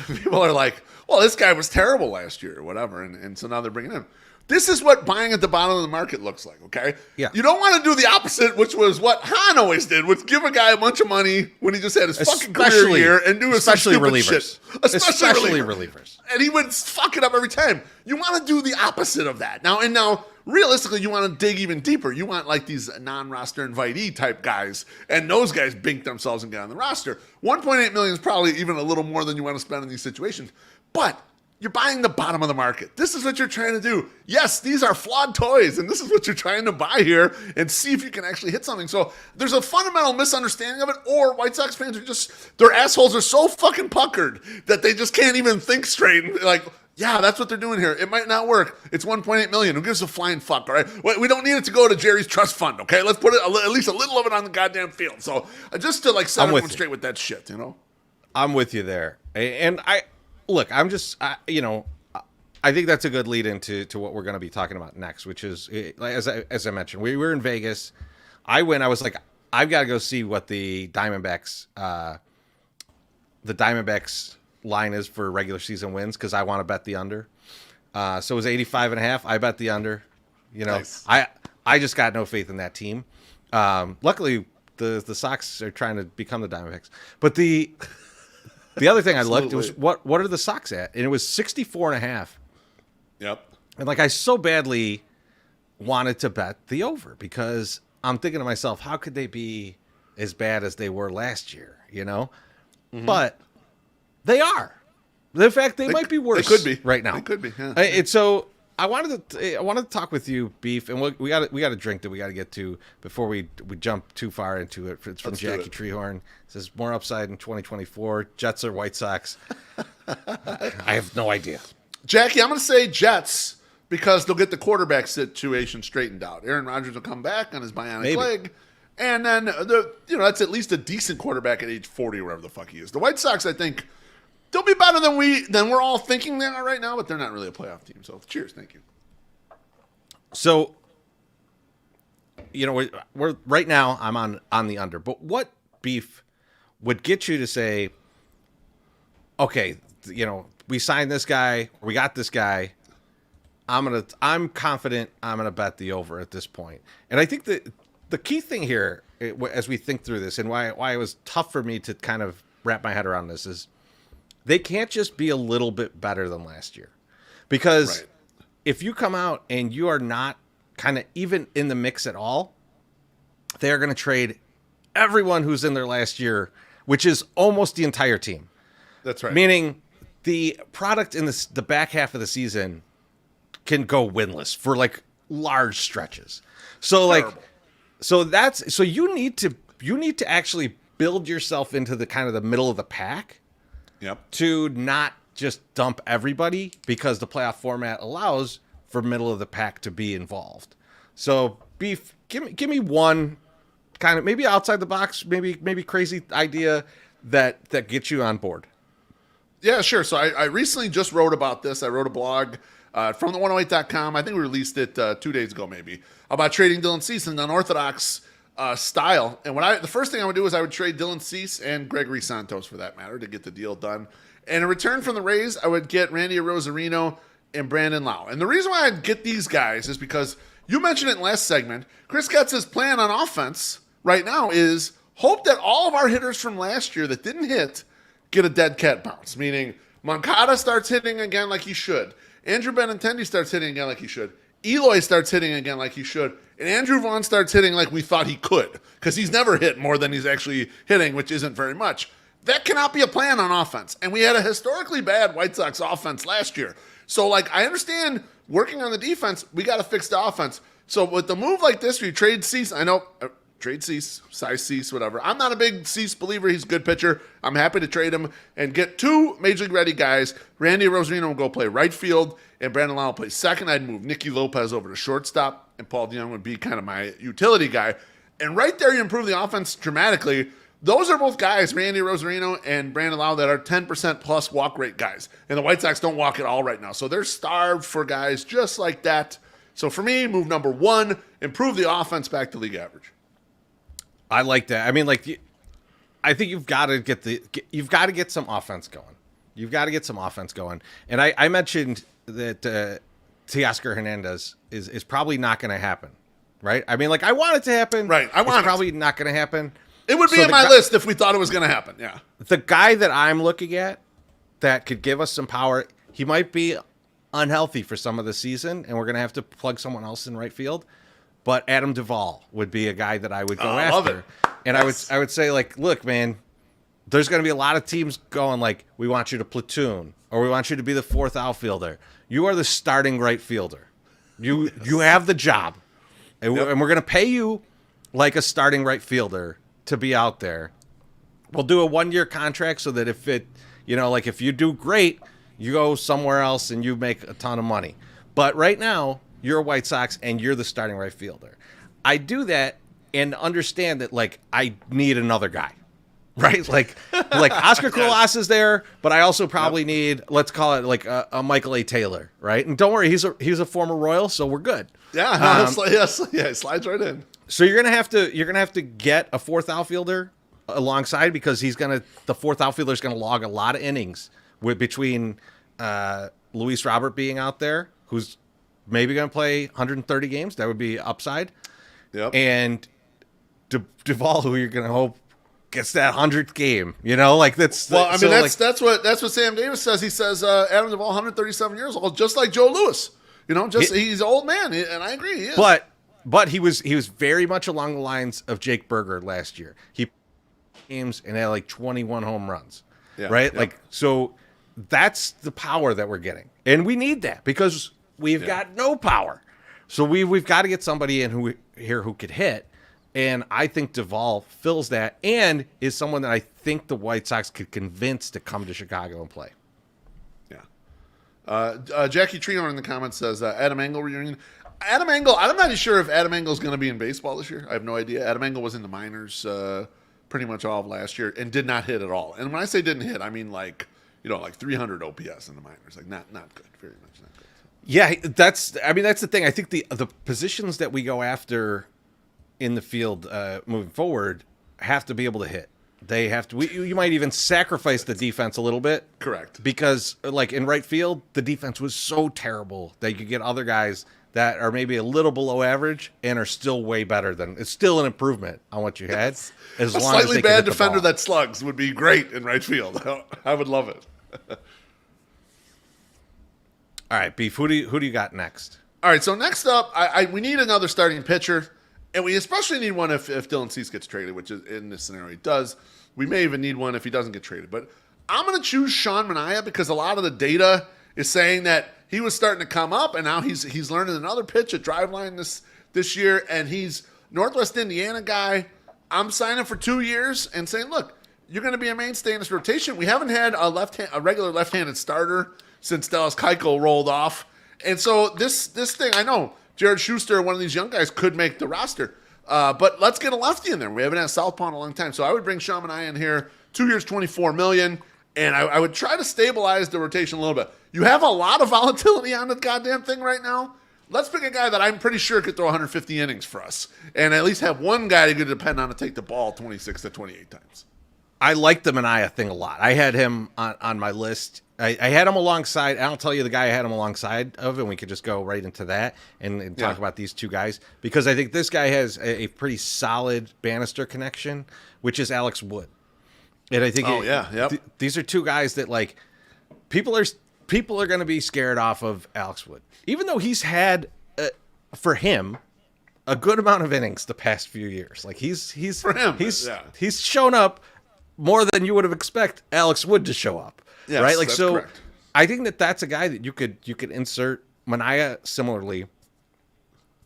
People are like, well, this guy was terrible last year or whatever, and so now they're bringing him. This is what buying at the bottom of the market looks like, okay? Yeah. You don't want to do the opposite, which was what Han always did, which give a guy a bunch of money when he just had his fucking career year and do some stupid relievers. shit. Especially relievers. And he would fuck it up every time. You want to do the opposite of that. Now, realistically, you want to dig even deeper. You want like these non-roster invitee type guys, and those guys bink themselves and get on the roster. 1.8 million is probably even a little more than you want to spend in these situations. But you're buying the bottom of the market. This is what you're trying to do. Yes, these are flawed toys, and this is what you're trying to buy here and see if you can actually hit something. So there's a fundamental misunderstanding of it, or White Sox fans are just, their assholes are so fucking puckered that they just can't even think straight. Like, yeah, that's what they're doing here. It might not work. It's 1.8 million. Who gives a flying fuck, all right? We don't need it to go to Jerry's trust fund, okay? Let's put it at least a little of it on the goddamn field. So just to like set everyone straight with that shit, I'm with you there. And I'm just, I think that's a good lead into what we're going to be talking about next, which is, as I mentioned, we were in Vegas. I was like, I've got to go see what the Diamondbacks line is for regular season wins because I want to bet the under. So it was 85.5. I bet the under. Nice. I just got no faith in that team. Luckily, the Sox are trying to become the Diamondbacks, but the other thing I looked was what are the Sox at, and it was 64.5. Yep. And like I so badly wanted to bet the over because I'm thinking to myself, how could they be as bad as they were last year? Mm-hmm. But they are. In fact, they might be worse. They could be right now. They could be. Yeah. And so I wanted to talk with you, Beef, and we got a drink that we got to get to before we jump too far into it. It's from Jackie Treehorn. It says more upside in 2024. Jets or White Sox? I have no idea. Jackie, I'm going to say Jets because they'll get the quarterback situation straightened out. Aaron Rodgers will come back on his bionic leg, and then that's at least a decent quarterback at age 40 or whatever the fuck he is. The White Sox, I think, they'll be better than we're all thinking they are right now, but they're not really a playoff team. So cheers, thank you. So, we're right now. I'm on the under, but what, Beef, would get you to say okay, we signed this guy, we got this guy. I'm confident I'm gonna bet the over at this point. And I think that the key thing here, as we think through this, and why it was tough for me to kind of wrap my head around this, is they can't just be a little bit better than last year, because if you come out and you are not kind of even in the mix at all, they are going to trade everyone who's in there last year, which is almost the entire team. That's right. Meaning the product in the back half of the season can go winless for like large stretches. So Terrible. so you need to actually build yourself into the kind of the middle of the pack. Yep. To not just dump everybody, because the playoff format allows for middle of the pack to be involved. So give me one kind of maybe outside the box, maybe crazy idea that gets you on board. Yeah, sure. So I recently just wrote about this. I wrote a blog from the108.com. I think we released it 2 days ago, maybe, about trading Dylan Cease in an unorthodox style. And the first thing I would do is I would trade Dylan Cease and Gregory Santos, for that matter, to get the deal done. And in return from the Rays, I would get Randy Arozareno and Brandon Lau. And the reason why I'd get these guys is because you mentioned it in last segment. Chris Getz's plan on offense right now is hope that all of our hitters from last year that didn't hit get a dead cat bounce, meaning Moncada starts hitting again like he should. Andrew Benintendi starts hitting again like he should. Eloy starts hitting again like he should. And Andrew Vaughn starts hitting like we thought he could, because he's never hit more than he's actually hitting, which isn't very much. That cannot be a plan on offense. And we had a historically bad White Sox offense last year. So, I understand working on the defense, we got to fix the offense. So, with the move like this, where you trade Cease, I know, trade Cease, size Cease, whatever. I'm not a big Cease believer. He's a good pitcher. I'm happy to trade him and get two Major League ready guys. Randy Arozareno will go play right field, and Brandon Lau will play second. I'd move Nicky Lopez over to shortstop, and Paul DeJong would be kind of my utility guy. And right there, you improve the offense dramatically. Those are both guys, Randy Arozareno and Brandon Lau, that are 10% plus walk rate guys. And the White Sox don't walk at all right now. So they're starved for guys just like that. So for me, move number one, improve the offense back to league average. I like that. I mean, I think you've got to get some offense going. You've got to get some offense going. And I mentioned that Teoscar Hernandez is probably not going to happen, right? I mean, I want it to happen. Right. It's probably not going to happen. It would be in my list if we thought it was going to happen. Yeah. The guy that I'm looking at that could give us some power, he might be unhealthy for some of the season, and we're going to have to plug someone else in right field. But Adam Duvall would be a guy that I would go after. Love it. And Yes. I would say, look, man, there's going to be a lot of teams going we want you to platoon, or we want you to be the fourth outfielder. You are the starting right fielder. You have the job. And we're going to pay you like a starting right fielder to be out there. We'll do a 1-year contract so that if if you do great, you go somewhere else and you make a ton of money. But right now, you're a White Sox and you're the starting right fielder. I do that and understand that I need another guy, right? Oscar Colas is there, but I also probably need, let's call it a Michael A. Taylor, right? And don't worry, he's a former Royal, so we're good. Yeah, it slides right in. So you're gonna have to get a fourth outfielder alongside, because the fourth outfielder is gonna log a lot of innings between Luis Robert being out there, who's maybe gonna play 130 games. That would be upside. Yep. And Duvall, who you're gonna hope gets that 100th game. That's well. I mean, that's what Sam Davis says. He says Adam Duvall, 137 years old, just like Joe Lewis. He's an old man, and I agree. He is. But he was very much along the lines of Jake Berger last year. He games and had 21 home runs, right? Yep. So that's the power that we're getting, and we need that because we've got no power. So we've got to get somebody in who could hit, and I think Duvall fills that and is someone that I think the White Sox could convince to come to Chicago and play. Yeah. Jackie Trino in the comments says Adam Engel reunion. Adam Engel, I'm not sure if Adam Engel is going to be in baseball this year. I have no idea. Adam Engel was in the minors pretty much all of last year and did not hit at all. And when I say didn't hit, I mean 300 OPS in the minors. Not good. Very much not good. Yeah, that's the thing. I think the positions that we go after in the field moving forward have to be able to hit. They have to. You might even sacrifice the defense a little bit. Correct. Because, like, in right field, the defense was so terrible that you could get other guys that are maybe a little below average and are still way better than. It's still an improvement on what you had. Yes. As A long as slightly they can bad hit the defender ball. that slugs would be great in right field. I would love it. All right, Beef. Who do you got next? All right, so next up, we need another starting pitcher, and we especially need one if Dylan Cease gets traded, which is in this scenario he does. We may even need one if he doesn't get traded. But I'm going to choose Sean Manaea because a lot of the data is saying that he was starting to come up, and now he's learning another pitch at Driveline this year, and he's Northwest Indiana guy. I'm signing for 2 years and saying, look, you're going to be a mainstay in this rotation. We haven't had a regular left-handed starter since Dallas Keuchel rolled off. And so this thing, I know Jared Schuster, one of these young guys, could make the roster. But let's get a lefty in there. We haven't had Southpaw in a long time. So I would bring Sean Manaea in here, 2 years, $24 million. And I would try to stabilize the rotation a little bit. You have a lot of volatility on the goddamn thing right now. Let's pick a guy that I'm pretty sure could throw 150 innings for us. And at least have one guy you could depend on to take the ball 26 to 28 times. I like the Manaea thing a lot. I had him on my list. I had him alongside. I'll tell you the guy I had him alongside of, and we could just go right into that and talk about these two guys. Because I think this guy has a pretty solid Bannister connection, which is Alex Wood. And I think these are two guys that, like, people are going to be scared off of Alex Wood. Even though he's had, for him, a good amount of innings the past few years. Like, he's shown up more than you would have expect Alex Wood to show up. Yes, right? Like, that's so correct. I think that's a guy that you could insert Manaea similarly,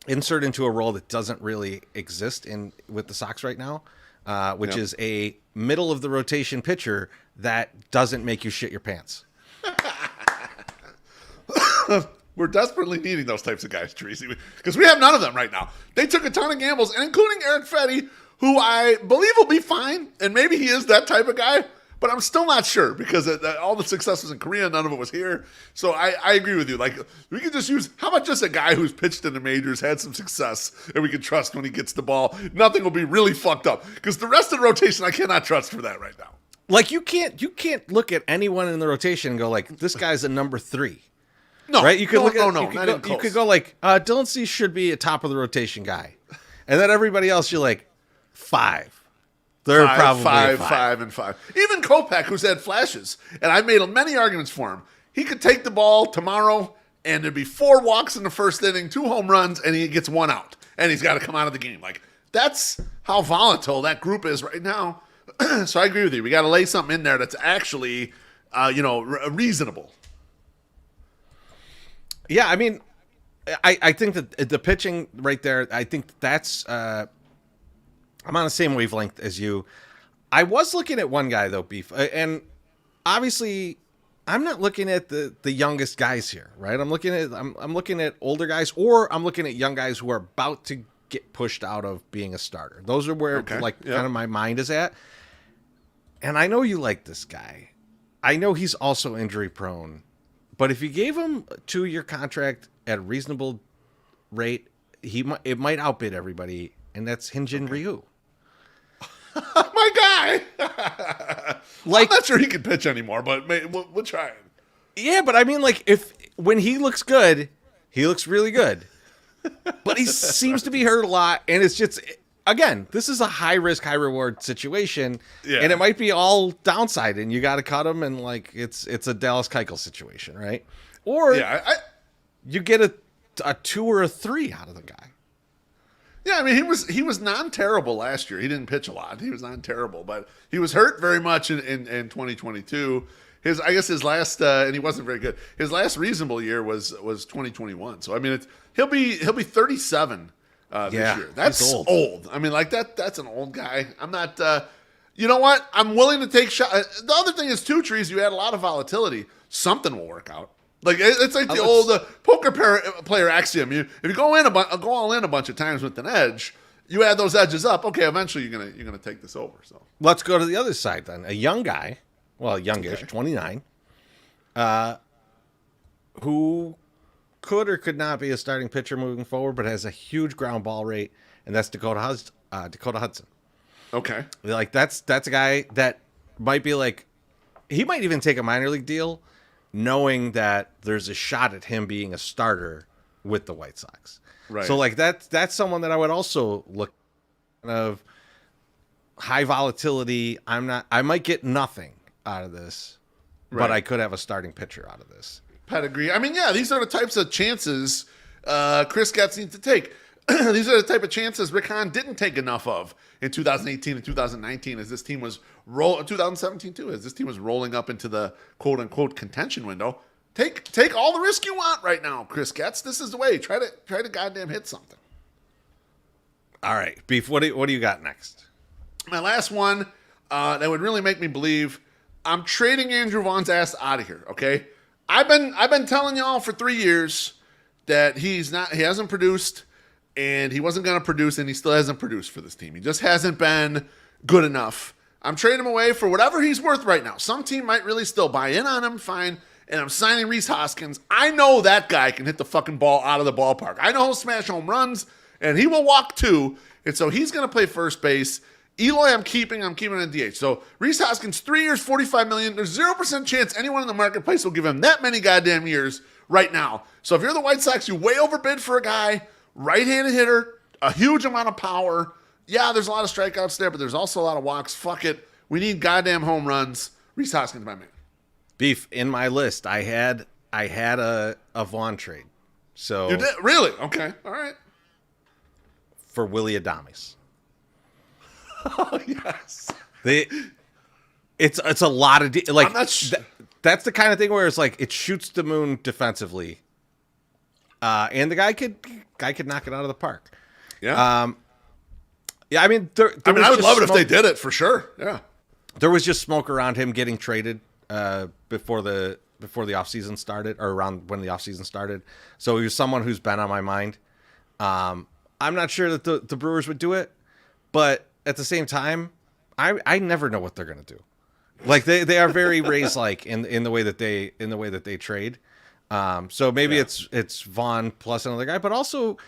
insert into a role that doesn't really exist with the Sox right now, which is a middle of the rotation pitcher that doesn't make you shit your pants. We're desperately needing those types of guys, Tracy, because we have none of them right now. They took a ton of gambles, and including Eric Fetty, who I believe will be fine, and maybe he is that type of guy, but I'm still not sure because all the success was in Korea, none of it was here. So I agree with you. Like, we could just use, how about just a guy who's pitched in the majors, had some success, and we can trust when he gets the ball. Nothing will be really fucked up because the rest of the rotation I cannot trust for that right now. Like, you can't look at anyone in the rotation and go like, this guy's a number 3. No, right? You could you could go like, Dylan Cease should be a top of the rotation guy, and then everybody else you're like 5. They're probably 5 and 5. Even Kopech, who's had flashes, and I've made many arguments for him. He could take the ball tomorrow, and there'd be 4 walks in the first inning, 2 home runs, and he gets 1 out, and he's got to come out of the game. Like, that's how volatile that group is right now. So I agree with you. We got to lay something in there that's actually, reasonable. Yeah, I mean, I think that the pitching right there, I think that's I'm on the same wavelength as you. I was looking at one guy though, Beef, and obviously I'm not looking at the youngest guys here, right? I'm looking at older guys, or I'm looking at young guys who are about to get pushed out of being a starter. Those are where kind of my mind is at. And I know you like this guy. I know he's also injury prone. But if you gave him a 2-year contract at a reasonable rate, it might outbid everybody, and that's Hyun-Jin Ryu. My guy. I'm not sure he can pitch anymore, but we'll try it. Yeah, but I mean, like, when he looks good, he looks really good. But he seems to be hurt a lot, and it's just, again, this is a high risk, high reward situation, and it might be all downside, and you got to cut him, and like it's a Dallas Keuchel situation, right? Or you get a 2 or a 3 out of the guy. Yeah, I mean, he was non-terrible last year. He didn't pitch a lot. He was non-terrible, but he was hurt very much in 2022. His last and he wasn't very good. His last reasonable year was 2021. So I mean, he'll be 37 this year. That's old. I mean, like that's an old guy. I'm not. You know what? I'm willing to take shots. The other thing is too, Trees. You had a lot of volatility. Something will work out. Like it's like the old poker player axiom. If you go all in a bunch of times with an edge, you add those edges up. Okay, eventually you're gonna take this over. So let's go to the other side then. A young guy, well, youngish, 29, who could or could not be a starting pitcher moving forward, but has a huge ground ball rate, and that's Dakota Hudson. Okay. Like that's a guy that might be like, he might even take a minor league deal, knowing that there's a shot at him being a starter with the White Sox. Right. So like that's someone that I would also look of high volatility. I might get nothing out of this, but I could have a starting pitcher out of this. Pedigree. I mean, yeah, these are the types of chances Chris Getz needs to take. These are the type of chances Rick Hahn didn't take enough of in 2018 and 2019 as this team was 2017 too, as this team was rolling up into the quote unquote contention window. Take all the risk you want right now, Chris Getz. This is the way. Try to goddamn hit something. All right, Beef, what do you got next? My last one that would really make me believe I'm trading Andrew Vaughn's ass out of here, okay? I've been telling y'all for 3 years that he hasn't produced and he wasn't going to produce, and he still hasn't produced for this team. He just hasn't been good enough. I'm trading him away for whatever he's worth right now. Some team might really still buy in on him, fine, and I'm signing Rhys Hoskins. I know that guy can hit the fucking ball out of the ballpark. I know he'll smash home runs, and he will walk too, and so he's going to play first base. Eloy, I'm keeping on DH. So Rhys Hoskins, 3 years, $45 million. There's 0% chance anyone in the marketplace will give him that many goddamn years right now. So if you're the White Sox, you way overbid for a guy, right-handed hitter, a huge amount of power. Yeah, there's a lot of strikeouts there, but there's also a lot of walks. Fuck it. We need goddamn home runs. Rhys Hoskins, my man. Beef, in my list, I had a Vaughn trade. So You did? Really? Okay. All right. for Willie Adames. Oh, yes. It's a lot of like I'm not that's the kind of thing where it's like it shoots the moon defensively, and the guy could knock it out of the park. Yeah. Yeah, I mean, I would love it if they did it for sure. Yeah. There was just smoke around him getting traded before the offseason started, or around when the offseason started. So he was someone who's been on my mind. I'm not sure that the Brewers would do it, but at the same time, I never know what they're gonna do. Like they are very Rays like in the way that they trade. So maybe it's Vaughn plus another guy, but also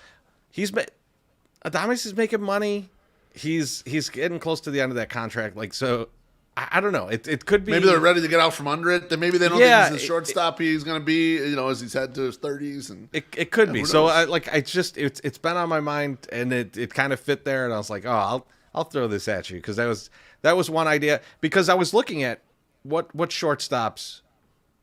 Adames is making money. He's getting close to the end of that contract. Like, so I don't know. It could be, maybe they're ready to get out from under it. Then maybe they don't think he's the shortstop he's going to be, as he's head to his 30s. And it could be. So it's been on my mind, and it kind of fit there. And I was like, oh, I'll throw this at you, because that was one idea, because I was looking at what shortstops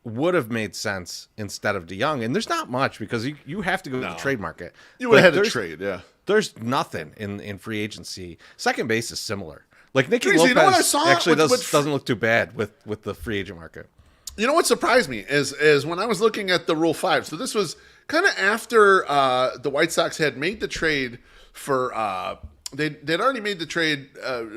would have made sense instead of DeYoung, and there's not much, because you have to go to the trade market. You would have had to trade, yeah. There's nothing in free agency. Second base is similar. Like Nicky Tracy, Lopez you know what I saw? actually doesn't look too bad with the free agent market. You know what surprised me is when I was looking at the Rule 5. So this was kind of after the White Sox had made the trade for they'd already made the trade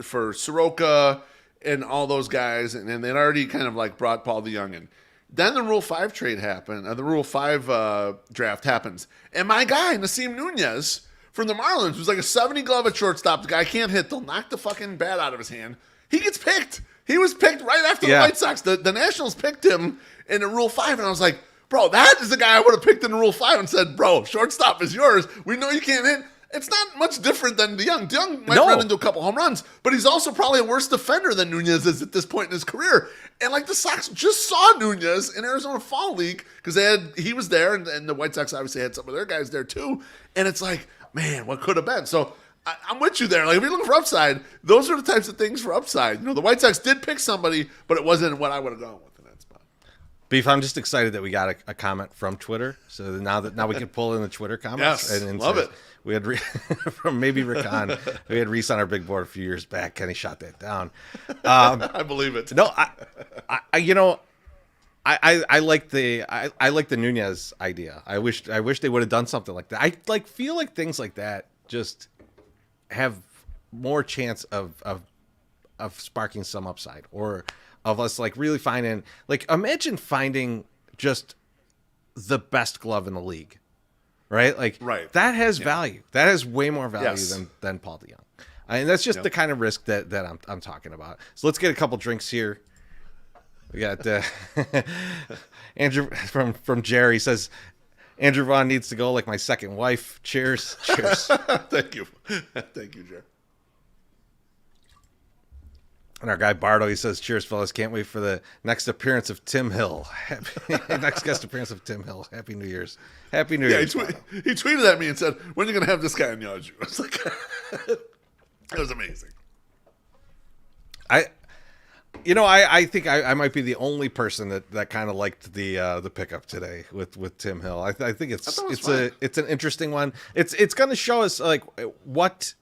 for Soroka and all those guys, and then they'd already kind of like brought Paul DeYoung in. Then the Rule 5 trade happened. The Rule 5 draft happens, and my guy Nasim Nunez from the Marlins, who's like a 70 glove at shortstop, the guy can't hit. They'll knock the fucking bat out of his hand. He gets picked. He was picked right after the White Sox. The Nationals picked him in the Rule 5, and I was like, bro, that is the guy I would have picked in the Rule 5 and said, bro, shortstop is yours. We know you can't hit. It's not much different than DeYoung. DeYoung might run into a couple home runs, but he's also probably a worse defender than Nunez is at this point in his career. And like the Sox just saw Nunez in Arizona Fall League because he was there, and the White Sox obviously had some of their guys there too. And it's like, man, what could have been? So I'm with you there. Like, if you're looking for upside, those are the types of things for upside. The White Sox did pick somebody, but it wasn't what I would have gone with in that spot. Beef, I'm just excited that we got a comment from Twitter. So now we can pull in the Twitter comments. Yes, love it. We had from maybe Rick Hahn. We had Reese on our big board a few years back. Kenny shot that down. I believe it. No, I like the Nunez idea. I wish they would have done something like that. I feel like things like that just have more chance of sparking some upside, or of us like really finding, like, imagine finding just the best glove in the league, right? Like, right. That has value. That has way more value than Paul DeYoung. And that's just the kind of risk that I'm talking about. So let's get a couple drinks here. We got Andrew from Jerry says, Andrew Vaughn needs to go like my second wife. Cheers. Cheers. Thank you. Thank you, Jerry. And our guy Bardo, he says, "Cheers, fellas! Can't wait for the next appearance of Tim Hill. Next guest appearance of Tim Hill. Happy New Year's! Happy New Year's!" He tweeted at me and said, "When are you going to have this guy on Yaju?" I was like, "It was amazing." I think I might be the only person that kind of liked the pickup today with Tim Hill. I think it's an interesting one. It's going to show us like what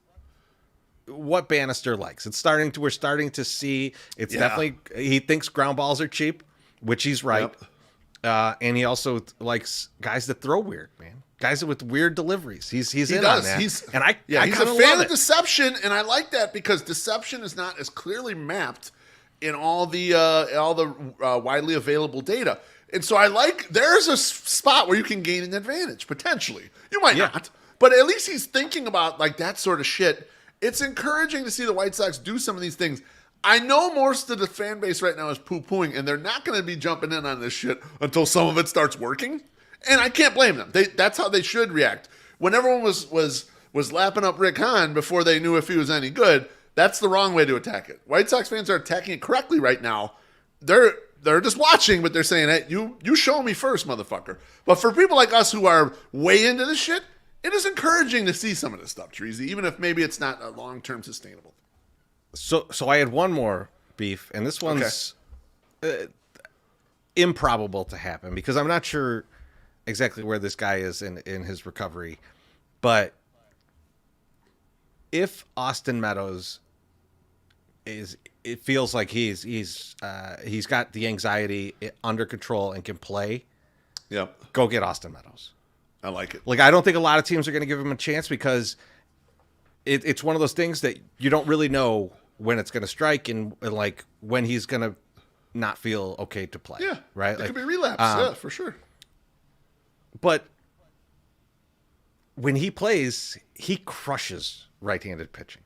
Bannister likes. We're starting to see it's definitely, he thinks ground balls are cheap, which he's right. Yep. And he also likes guys that throw weird, man. Guys with weird deliveries. He's in on that. He's a fan of deception, and I like that because deception is not as clearly mapped in all the widely available data. And so there's a spot where you can gain an advantage potentially. You might not, but at least he's thinking about like that sort of shit. It's encouraging to see the White Sox do some of these things. I know most of the fan base right now is poo-pooing, and they're not going to be jumping in on this shit until some of it starts working. And I can't blame them. That's how they should react. When everyone was lapping up Rick Hahn before they knew if he was any good, that's the wrong way to attack it. White Sox fans are attacking it correctly right now. They're just watching, but they're saying, "Hey, you show me first, motherfucker." But for people like us who are way into this shit, it is encouraging to see some of this stuff, Treasy, even if maybe it's not a long-term sustainable. So I had one more beef, and this one's improbable to happen because I'm not sure exactly where this guy is in his recovery. But if Austin Meadows it feels like he's got the anxiety under control and can play, go get Austin Meadows. I like it. Like, I don't think a lot of teams are going to give him a chance because it's one of those things that you don't really know when it's going to strike and like when he's going to not feel okay to play. Yeah. Right? It could be relapse. For sure. But when he plays, he crushes right-handed pitching.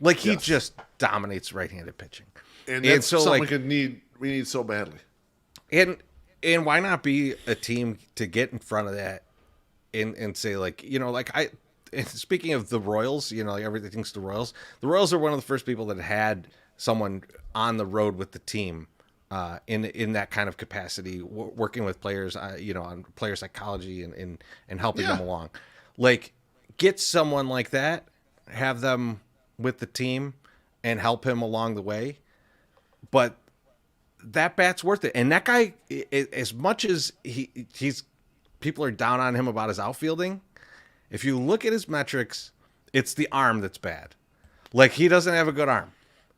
Like, he just dominates right-handed pitching. And that's so something we need so badly. And why not be a team to get in front of that and say, like, speaking of the Royals, like everything's the Royals. The Royals are one of the first people that had someone on the road with the team in that kind of capacity, working with players, on player psychology and helping them along. Like, get someone like that, have them with the team and help him along the way. But that bat's worth it. And that guy, as much as he's people are down on him about his outfielding, if you look at his metrics, it's the arm that's bad. Like, he doesn't have a good arm.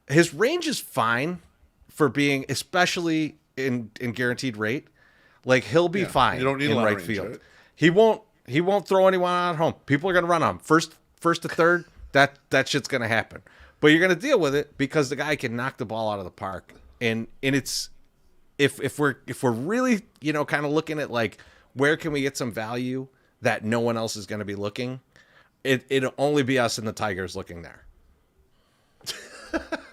His range is fine for being, especially in guaranteed rate. Like, he'll be fine. You don't need in a lot right of range, field. Right? He won't throw anyone out at home. People are going to run on him. First to third, that shit's going to happen. But you're going to deal with it because the guy can knock the ball out of the park. And it's if we're really, kind of looking at like where can we get some value that no one else is going to be looking, it'll only be us and the Tigers looking there.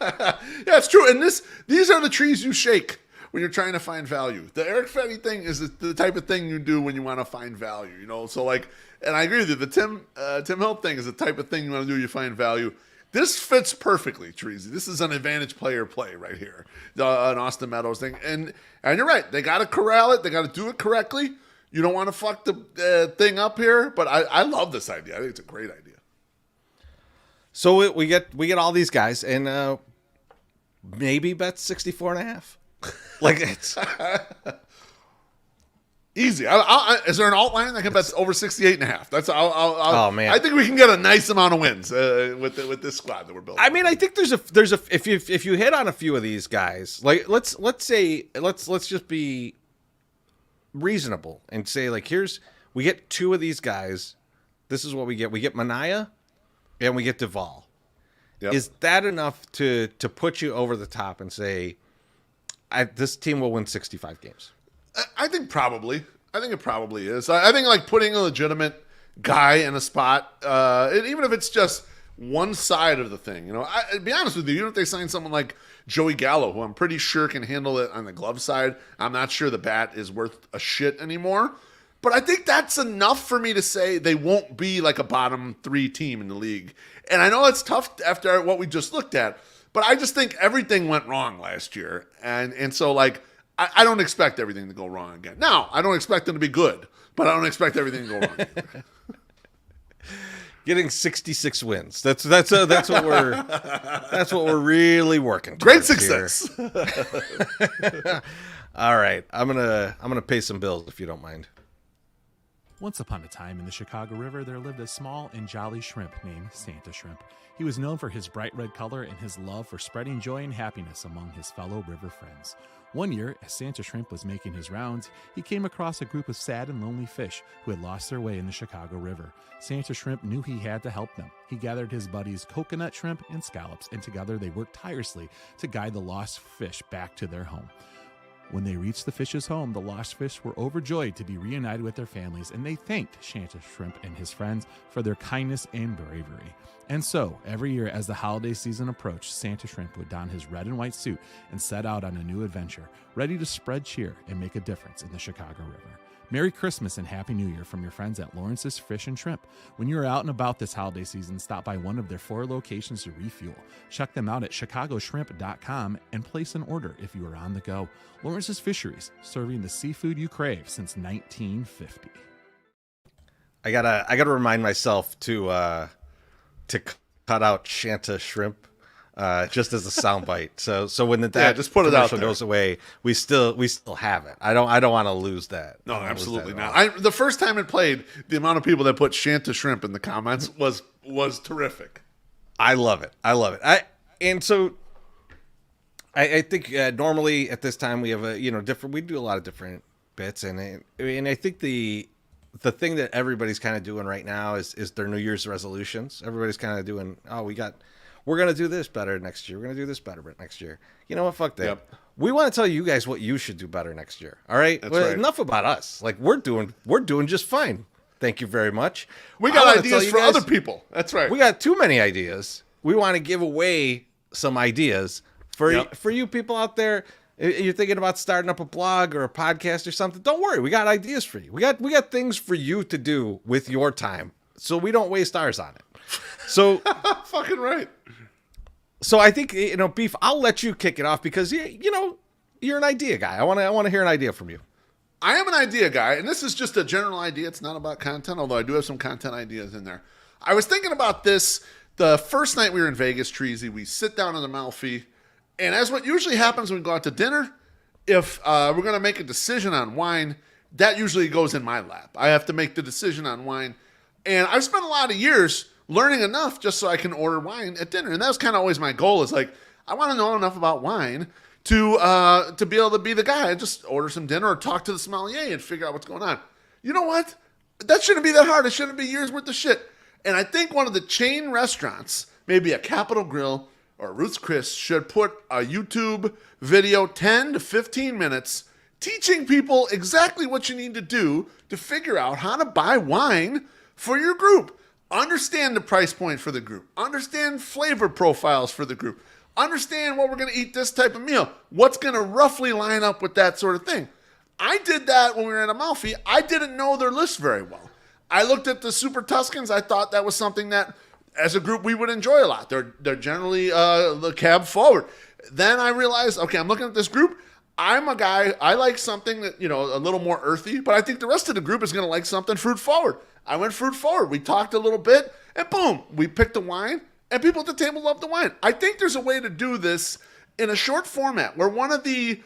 Yeah, it's true. And these are the trees you shake when you're trying to find value. The Eric Fetty thing is the type of thing you do when you want to find value, So like, and I agree with you. The Tim Hill thing is the type of thing you want to do. You find value. This fits perfectly, Treasy. This is an advantage player play right here, an Austin Meadows thing. And you're right. They got to corral it. They got to do it correctly. You don't want to fuck the thing up here. But I love this idea. I think it's a great idea. So we get all these guys, and maybe bet 64.5. Like, it's easy. Is there an alt line that can bet over 68.5? That's oh man. I think we can get a nice amount of wins with this squad that we're building. I mean, I think there's a if you hit on a few of these guys, like let's just be reasonable and say, like, we get two of these guys. This is what we get. We get Manaea and we get Duvall. Yep. Is that enough to put you over the top and say, this team will win 65 games? I think probably. I think it probably is. I think like putting a legitimate guy in a spot, and even if it's just one side of the thing, to be honest with you, even if they sign someone like Joey Gallo, who I'm pretty sure can handle it on the glove side, I'm not sure the bat is worth a shit anymore. But I think that's enough for me to say they won't be like a bottom 3 team in the league. And I know it's tough after what we just looked at, But I just think everything went wrong last year. And so, like, I don't expect everything to go wrong again. Now, I don't expect them to be good, but I don't expect everything to go wrong. Getting 66 wins. That's what we're really working towards. Great success. All right, I'm gonna pay some bills if you don't mind. Once upon a time in the Chicago River, there lived a small and jolly shrimp named Santa Shrimp. He was known for his bright red color and his love for spreading joy and happiness among his fellow river friends. One year, as Santa Shrimp was making his rounds, he came across a group of sad and lonely fish who had lost their way in the Chicago River. Santa Shrimp knew he had to help them. He gathered his buddies Coconut Shrimp and Scallops, and together they worked tirelessly to guide the lost fish back to their home. When they reached the fish's home, the lost fish were overjoyed to be reunited with their families, and they thanked Santa Shrimp and his friends for their kindness and bravery. And so, every year as the holiday season approached, Santa Shrimp would don his red and white suit and set out on a new adventure, ready to spread cheer and make a difference in the Chicago River. Merry Christmas and Happy New Year from your friends at Lawrence's Fish and Shrimp. When you're out and about this holiday season, stop by one of their 4 locations to refuel. Check them out at chicagoshrimp.com and place an order if you are on the go. Lawrence's Fisheries, serving the seafood you crave since 1950. I gotta remind myself to cut out Shanta Shrimp just as a soundbite. So when that just put it out commercial there. goes away, we still have it. I don't want to lose that. No, absolutely not. The first time it played, the amount of people that put Shanta Shrimp in the comments was terrific. I love it. I think normally at this time we have we do a lot of different bits, and I think the thing that everybody's kind of doing right now is their New Year's resolutions. Everybody's kind of doing, we're going to do this better next year. We're going to do this better next year. You know what? Fuck that. Yep. We want to tell you guys what you should do better next year. All right? That's right. Enough about us. Like, we're doing just fine. Thank you very much. We got ideas for other people. That's right. We got too many ideas. We want to give away some ideas for you people out there. You're thinking about starting up a blog or a podcast or something. Don't worry. We got ideas for you. We got things for you to do with your time, so we don't waste ours on it. So fucking right. So I think, Beef, I'll let you kick it off because you're an idea guy. I want to hear an idea from you. I am an idea guy, and this is just a general idea. It's not about content, although I do have some content ideas in there. I was thinking about this the first night we were in Vegas, Treasy. We sit down in Amalfi, and as what usually happens when we go out to dinner, if we're going to make a decision on wine, that usually goes in my lap. I have to make the decision on wine, and I've spent a lot of years learning enough just so I can order wine at dinner, and that was kind of always my goal. Is like, I want to know enough about wine to be able to be the guy and just order some dinner or talk to the sommelier and figure out what's going on. You know what? That shouldn't be that hard. It shouldn't be years worth of shit. And I think one of the chain restaurants, maybe a Capitol Grill or Ruth's Chris, should put a YouTube video, 10 to 15 minutes, teaching people exactly what you need to do to figure out how to buy wine for your group. Understand the price point for the group. Understand flavor profiles for the group. Understand what we're going to eat this type of meal. What's going to roughly line up with that sort of thing. I did that when we were in Amalfi. I didn't know their list very well. I looked at the Super Tuscans. I thought that was something that, as a group, we would enjoy a lot. They're generally the cab forward. Then I realized, okay, I'm looking at this group. I'm a guy, I like something that, a little more earthy, but I think the rest of the group is going to like something fruit forward. I went fruit forward. We talked a little bit, and boom, we picked the wine, and people at the table love the wine. I think there's a way to do this in a short format where one of the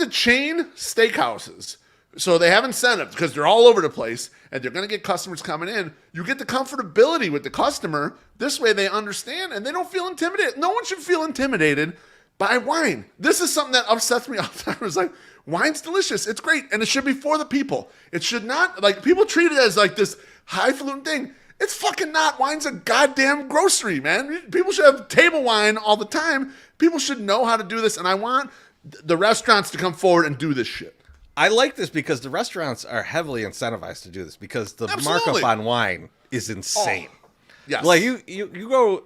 chain steakhouses, so they have incentives because they're all over the place, and they're going to get customers coming in. You get the comfortability with the customer. This way they understand, and they don't feel intimidated. No one should feel intimidated by wine. This is something that upsets me all the time. It's like, wine's delicious. It's great. And it should be for the people. It should not, people treat it as like this highfalutin thing. It's fucking not. Wine's a goddamn grocery, man. People should have table wine all the time. People should know how to do this. And I want the restaurants to come forward and do this shit. I like this because the restaurants are heavily incentivized to do this because the markup on wine is insane. Oh, yes. Like you go,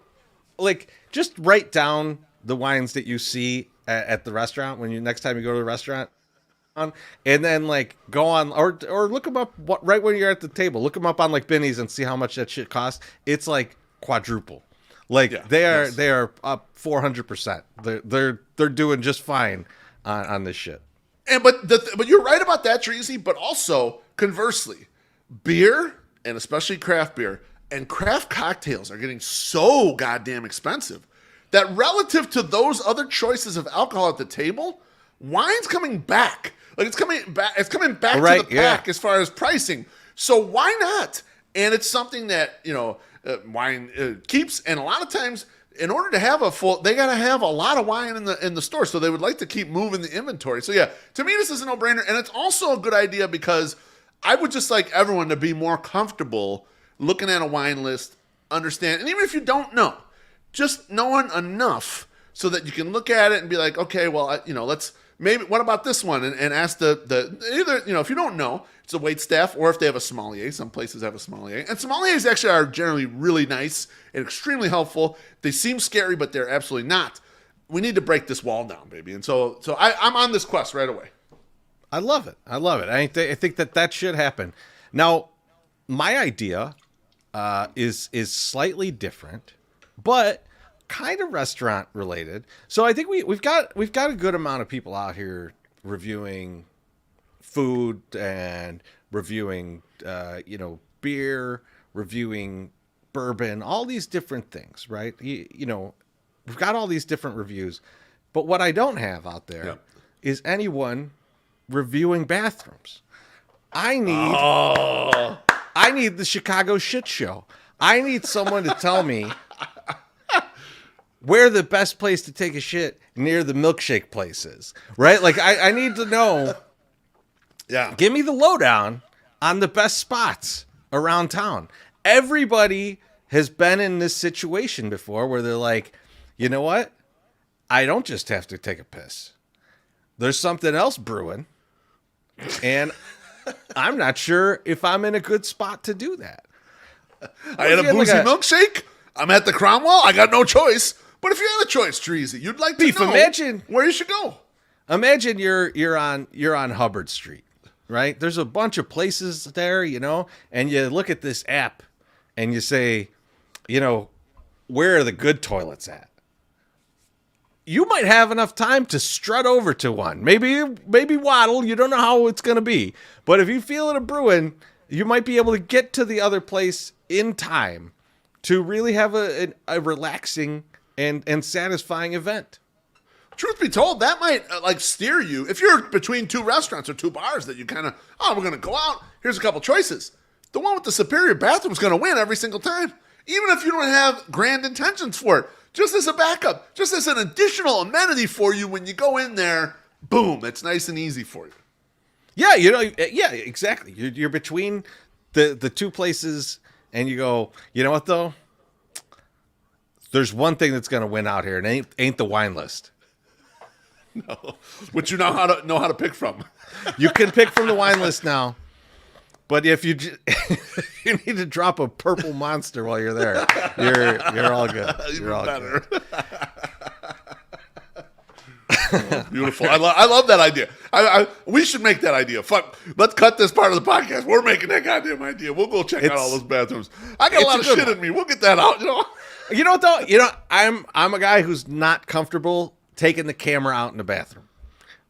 just write down the wines that you see at the restaurant next time you go to the restaurant, and then go on or look them up right when you're at the table. Look them up on Binny's and see how much that shit costs. It's quadruple. Like they are up 400%. They're doing just fine on this shit. And but you're right about that, Treasy. But also conversely, beer and especially craft beer and craft cocktails are getting so goddamn expensive that relative to those other choices of alcohol at the table, wine's coming back. Like it's coming back to the pack as far as pricing. So why not? And it's something that wine keeps. And a lot of times, in order to have they got to have a lot of wine in the store. So they would like to keep moving the inventory. So yeah, to me this is a no-brainer, and it's also a good idea because I would just like everyone to be more comfortable looking at a wine list, understand, and even if you don't know, just knowing enough so that you can look at it and be like, okay, well, let's maybe what about this one, and ask the either if you don't know, it's a wait staff, or if they have a sommelier. Some places have a sommelier, and sommeliers actually are generally really nice and extremely helpful. They seem scary, but they're absolutely not. We need to break this wall down, baby. And so I'm on this quest right away. I love it. I think that should happen. Now, my idea is slightly different, but kind of restaurant related. So I think we've got a good amount of people out here reviewing food and reviewing beer, reviewing bourbon, all these different things, right? We've got all these different reviews, but what I don't have out there is anyone reviewing bathrooms. I need the Chicago shit show. I need someone to tell me where the best place to take a shit near the milkshake place is, right? Like I need to know. Yeah. Give me the lowdown on the best spots around town. Everybody has been in this situation before where they're like, you know what? I don't just have to take a piss. There's something else brewing. And I'm not sure if I'm in a good spot to do that. I had a boozy milkshake. I'm at the Cromwell. I got no choice. But if you had a choice, Treasy, you'd like to know imagine where you should go. Imagine you're on Hubbard Street, right? There's a bunch of places there, and you look at this app and you say, where are the good toilets at? You might have enough time to strut over to one. Maybe waddle. You don't know how it's going to be. But if you feel it a brewing, you might be able to get to the other place in time to really have a relaxing and satisfying event. Truth be told, that might steer you. If you're between two restaurants or two bars that you kind of, we're going to go out. Here's a couple choices. The one with the superior bathroom is going to win every single time. Even if you don't have grand intentions for it. Just as a backup. Just as an additional amenity for you when you go in there. Boom. It's nice and easy for you. Yeah, exactly. You're between the two places and you go, you know what, though? There's one thing that's going to win out here, and ain't the wine list. No, which you know how to pick from. You can pick from the wine list now, but if you you need to drop a purple monster while you're there, you're all good. You're all better. Good. Oh, beautiful. I love that idea. We should make that idea. Fuck. Let's cut this part of the podcast. We're making that goddamn idea. We'll go check out all those bathrooms. I got a lot of shit in me. We'll get that out. You know what though? I'm a guy who's not comfortable taking the camera out in the bathroom.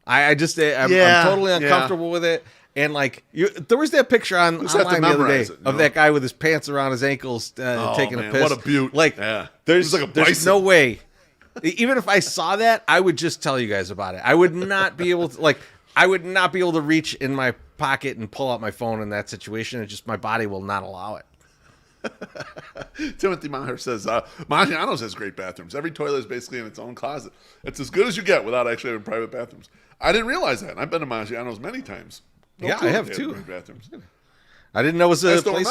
I'm totally uncomfortable with it. And there was that picture online the other day of that guy with his pants around his ankles taking a piss. What a beaut! There's no way. Even if I saw that, I would just tell you guys about it. I would not be able to reach in my pocket and pull out my phone in that situation. It's just my body will not allow it. Timothy Maher says, Maggiano's has great bathrooms. Every toilet is basically in its own closet. It's as good as you get without actually having private bathrooms. I didn't realize that. I've been to Maggiano's many times. I have too. Bathrooms. I didn't know it was a place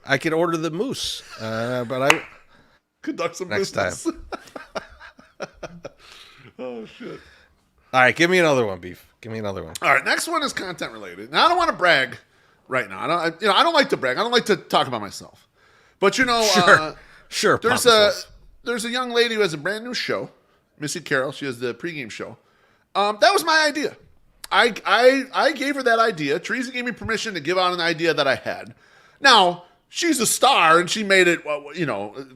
I could order the moose, but I conduct some next business. time. Oh shit! All right, give me another one, Beef. Give me another one. All right, next one is content related. Now I don't want to brag right now. I don't like to brag. I don't like to talk about myself. But sure. There's a young lady who has a brand new show, Missy Carroll. She has the pregame show. That was my idea. I gave her that idea. Teresa gave me permission to give out an idea that I had. Now, she's a star and she made it,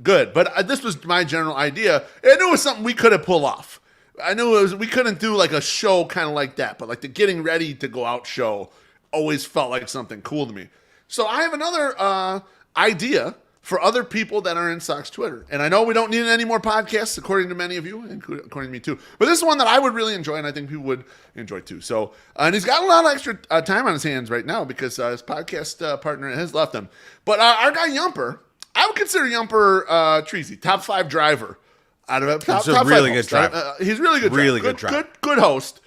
good. But this was my general idea. And I knew it was something we could have pulled off. I knew we couldn't do like a show kind of like that, but like the getting ready to go out show always felt like something cool to me. So I have another idea for other people that are in Sox Twitter. And I know we don't need any more podcasts, according to many of you, and according to me too. But this is one that I would really enjoy, and I think people would enjoy too. So, and he's got a lot of extra time on his hands right now because his podcast partner has left him. But our guy Yumper, I would consider Yumper Treasy, top 5 driver. Out of He's a really good driver. He's really good. Really good driver. Good host.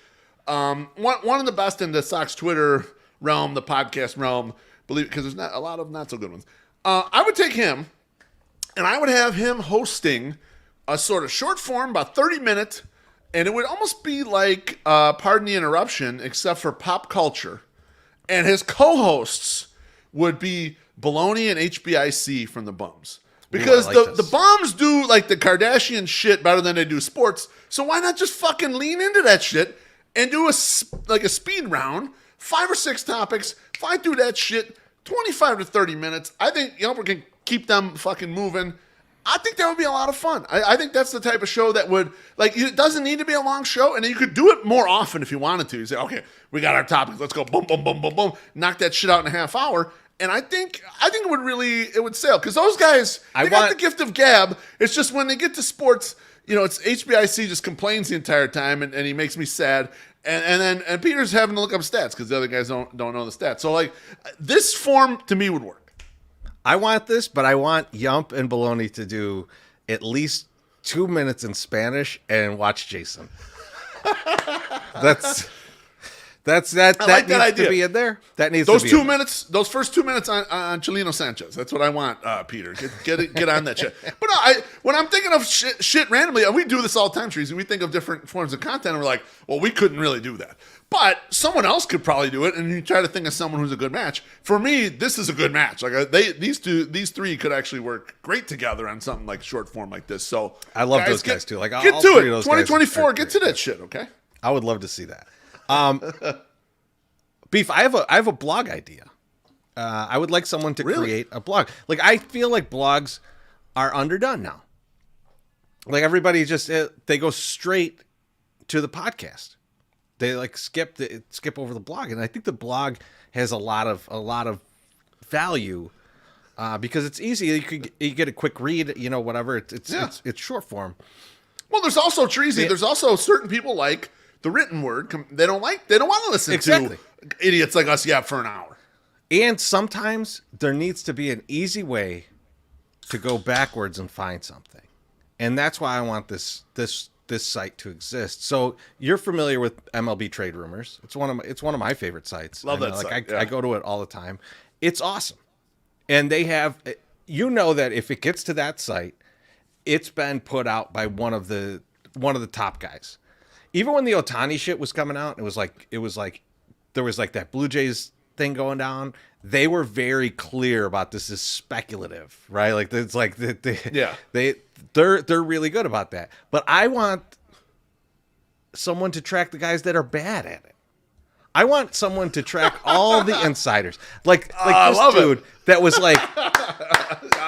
One of the best in the Sox Twitter realm, the podcast realm. Believe it, because there's not a lot of not so good ones. I would take him, and I would have him hosting a sort of short form, about 30 minutes, and it would almost be like Pardon the Interruption, except for pop culture. And his co-hosts would be Baloney and HBIC from the Bums. Because the Bums do like the Kardashian shit better than they do sports, so why not just fucking lean into that shit and do a speed round, 5 or 6 topics, fly through that shit, 25 to 30 minutes. I think Yumper can keep them fucking moving. I think that would be a lot of fun. I think that's the type of show that would, it doesn't need to be a long show, and you could do it more often if you wanted to. You say, okay, we got our topics. Let's go boom, boom, boom, boom, boom. Knock that shit out in a half hour. And I think it would sell. Because those guys, they got the gift of gab. It's just when they get to sports, it's HBIC just complains the entire time, and he makes me sad. And Peter's having to look up stats because the other guys don't know the stats. So this form to me would work. I want this, but I want Yump and Baloney to do at least 2 minutes in Spanish and watch Jason. That needs idea. To be in there. That needs those to be 2 minutes. Those first 2 minutes on Chelino Sanchez. That's what I want, Peter. Get on that shit. But when I'm thinking of shit randomly, and we do this all the time, Treasy. We think of different forms of content, and we're like, well, we couldn't really do that. But someone else could probably do it, and you try to think of someone who's a good match. For me, this is a good match. These three could actually work great together on something like short form like this. So I love those guys too. Get to it. 2024. Get to that shit. Okay. I would love to see that. Beef, I have a blog idea. I would like someone to create a blog. I feel like blogs are underdone now. Everybody just they go straight to the podcast. They skip over the blog, and I think the blog has a lot of value because it's easy. You get a quick read, whatever. It's short form. Well, there's also Treasy. There's also certain people like the written word. They don't want to listen to idiots like us for an hour. And sometimes there needs to be an easy way to go backwards and find something. And that's why I want this site to exist. So you're familiar with MLB Trade Rumors. It's one of my favorite sites. Love that site. I go to it all the time. It's awesome. And they have, that if it gets to that site, it's been put out by one of the top guys. Even when the Ohtani shit was coming out, it was like there was that Blue Jays thing going down. They were very clear about this is speculative, right? They're really good about that. But I want someone to track the guys that are bad at it. I want someone to track all the insiders. This dude that was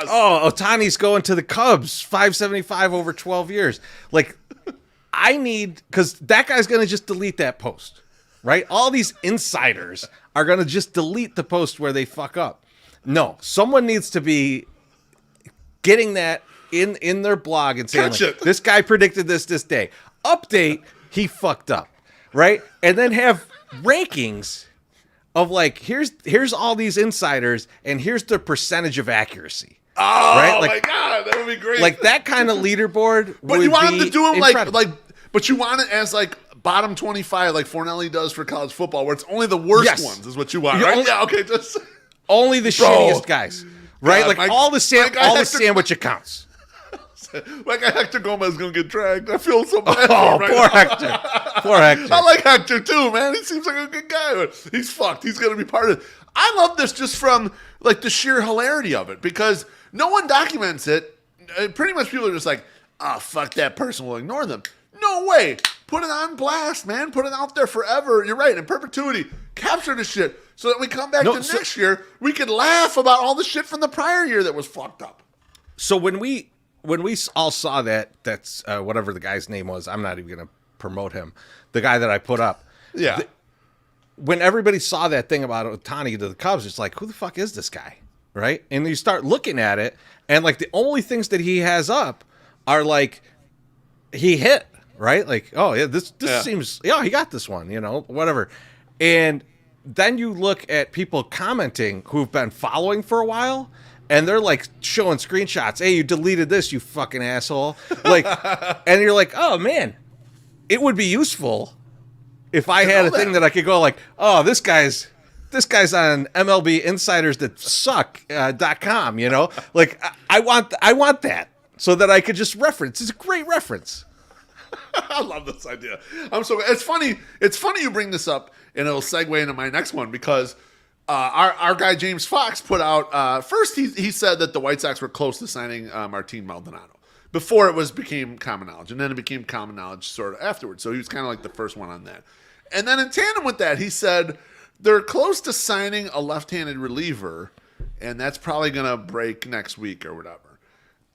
Ohtani's going to the Cubs, 575 over 12 years. Because that guy's going to just delete that post, right? All these insiders are going to just delete the post where they fuck up. No, someone needs to be getting that in their blog and saying, this guy predicted this day. Update, he fucked up, right? And then have rankings of here's all these insiders and here's the percentage of accuracy. Oh, right? My God, that would be great. That kind of leaderboard. But you want them to do them but you want it as bottom 25 like Fornelli does for college football, where it's only the worst ones is what you want, right? Just only the shittiest guys, right? God, all the sandwich accounts. Hector Gomez is going to get dragged. I feel so bad. Poor Hector. Poor Hector. I like Hector too, man. He seems like a good guy, but he's fucked. He's going to be part of it. I love this just from the sheer hilarity of it because no one documents it. Pretty much people are just fuck that person. We'll ignore them. No way. Put it on blast, man. Put it out there forever. You're right. In perpetuity. Capture this shit. So that we come back next year, we could laugh about all the shit from the prior year that was fucked up. So when we all saw that's whatever the guy's name was, I'm not even going to promote him, the guy that I put up. Yeah. When everybody saw that thing about Ohtani to the Cubs, it's like, who the fuck is this guy? Right? And you start looking at it, and like the only things that he has up are like he hit, right? Like, oh yeah, this seems, he got this one, whatever. And then you look at people commenting who've been following for a while, and they're like showing screenshots. Hey, you deleted this, you fucking asshole. Like, and you're like, oh man, it would be useful if I had a thing that I could go like, oh, this guy's on MLB Insiders that suck.com, Like, I want that so that I could just reference. It's a great reference. I love this idea. It's funny you bring this up, and it'll segue into my next one because our guy James Fox put out first he said that the White Sox were close to signing Martin Maldonado before it became common knowledge, and then it became common knowledge sort of afterwards. So he was kind of like the first one on that. And then in tandem with that, he said they're close to signing a left-handed reliever, and that's probably going to break next week or whatever.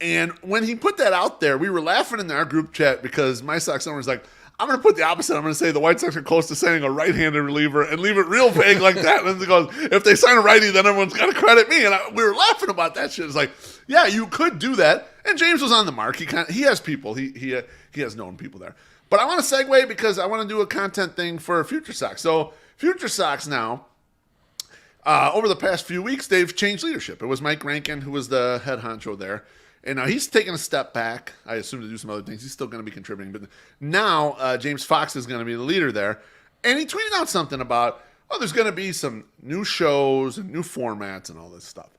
And when he put that out there, we were laughing in our group chat because my Sox owner was like, I'm going to put the opposite. I'm going to say the White Sox are close to signing a right-handed reliever and leave it real vague like that. And then he goes, if they sign a righty, then everyone's got to credit me. And we were laughing about that shit. It's like, yeah, you could do that. And James was on the mark. He has people. He has known people there. But I want to segue because I want to do a content thing for Future Sox. So Future Sox now, over the past few weeks, they've changed leadership. It was Mike Rankin who was the head honcho there. And now he's taking a step back, I assume, to do some other things. He's still going to be contributing. But now James Fox is going to be the leader there. And he tweeted out something about, there's going to be some new shows and new formats and all this stuff.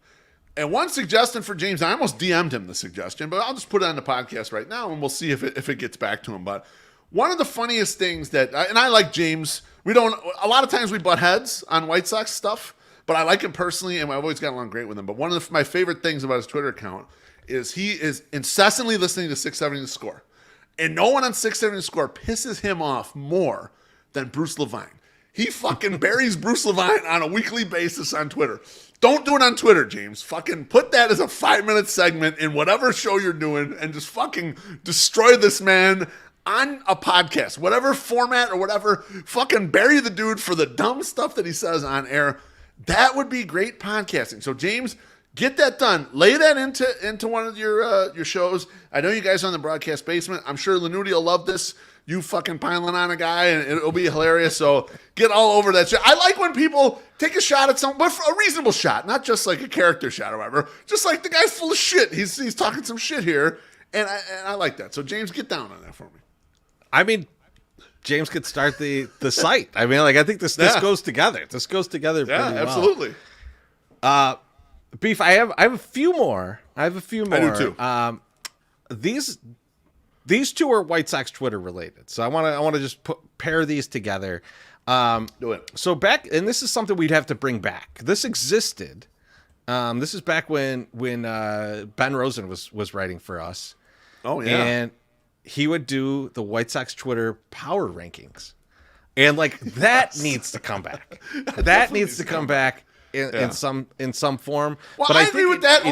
And one suggestion for James, I almost DM'd him the suggestion, but I'll just put it on the podcast right now, and we'll see if it gets back to him. But one of the funniest things and I like James, a lot of times we butt heads on White Sox stuff, but I like him personally, and I've always gotten along great with him. But one of my favorite things about his Twitter account is he is incessantly listening to 670 The Score. And no one on 670 The Score pisses him off more than Bruce Levine. He fucking buries Bruce Levine on a weekly basis on Twitter. Don't do it on Twitter, James. Fucking put that as a 5-minute segment in whatever show you're doing and just fucking destroy this man on a podcast. Whatever format or whatever, fucking bury the dude for the dumb stuff that he says on air. That would be great podcasting. So, James, get that done. Lay that into one of your shows. I know you guys are on the Broadcast Basement. I'm sure Lanuti will love this. You fucking piling on a guy, and it'll be hilarious. So get all over that shit. I like when people take a shot at someone, but a reasonable shot, not just like a character shot or whatever. Just like the guy's full of shit. He's talking some shit here, and I like that. So, James, get down on that for me. I mean, James could start the site. I mean, like, I think this goes together. This goes together pretty well. Absolutely. Beef, I have a few more. I do too. These two are White Sox Twitter related, so I want to just pair these together. Do it. So back, and this is something we'd have to bring back. This existed. This is back when Ben Rosen was writing for us. Oh yeah, and he would do the White Sox Twitter power rankings, and like that needs to come back. That needs to come back. In some form. Well, but I agree with that.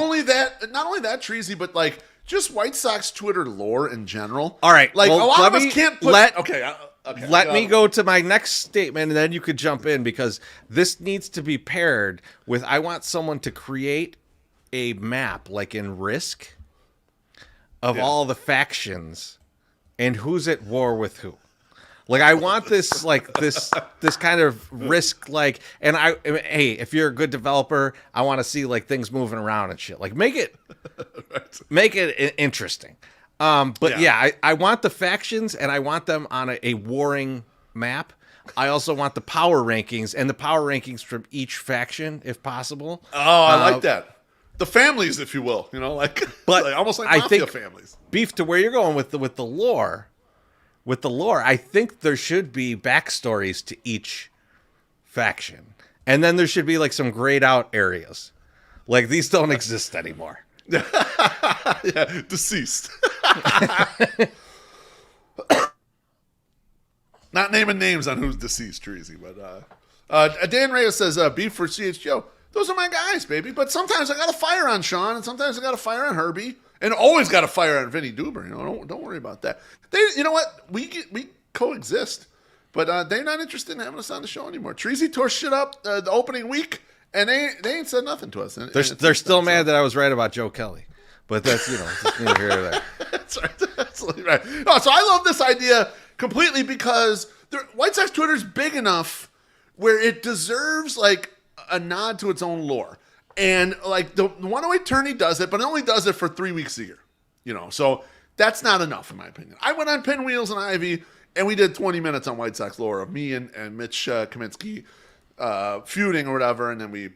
Not only that, Treasy, but like just White Sox Twitter lore in general. All right, like well, a lot of us can't put. Let me go to my next statement, and then you could jump in because this needs to be paired with. I want someone to create a map, like in Risk, of all the factions and who's at war with who. Like I want this, like this kind of Risk, like, and hey, if you're a good developer, I want to see like things moving around and shit. Like make it interesting. But I want the factions, and I want them on a warring map. I also want the power rankings and the power rankings from each faction, if possible. Oh, I like that. The families, if you will, but like, almost like mafia families. Beef, to where you're going with the lore. With the lore, I think there should be backstories to each faction. And then there should be like some grayed out areas. Like these don't exist anymore. Yeah, deceased. Not naming names on who's deceased, Treasy, but Dan Reyes says, beef for CHGO. Those are my guys, baby. But sometimes I got to fire on Sean, and sometimes I got to fire on Herbie, and always got to fire on Vinny Duber. Don't worry about that. You know what? We coexist, but they're not interested in having us on the show anymore. Treasy tore shit up the opening week, and they ain't said nothing to us. They're still mad that I was right about Joe Kelly, but that's just neither here nor there. That's right. That's absolutely right. No, so I love this idea completely because White Sox Twitter is big enough where it deserves like a nod to its own lore. And like the 108 tourney does it, but it only does it for 3 weeks a year. So that's not enough in my opinion. I went on Pinwheels and Ivy, and we did 20 minutes on White Sox lore of me and Mitch Kaminsky feuding or whatever, and then we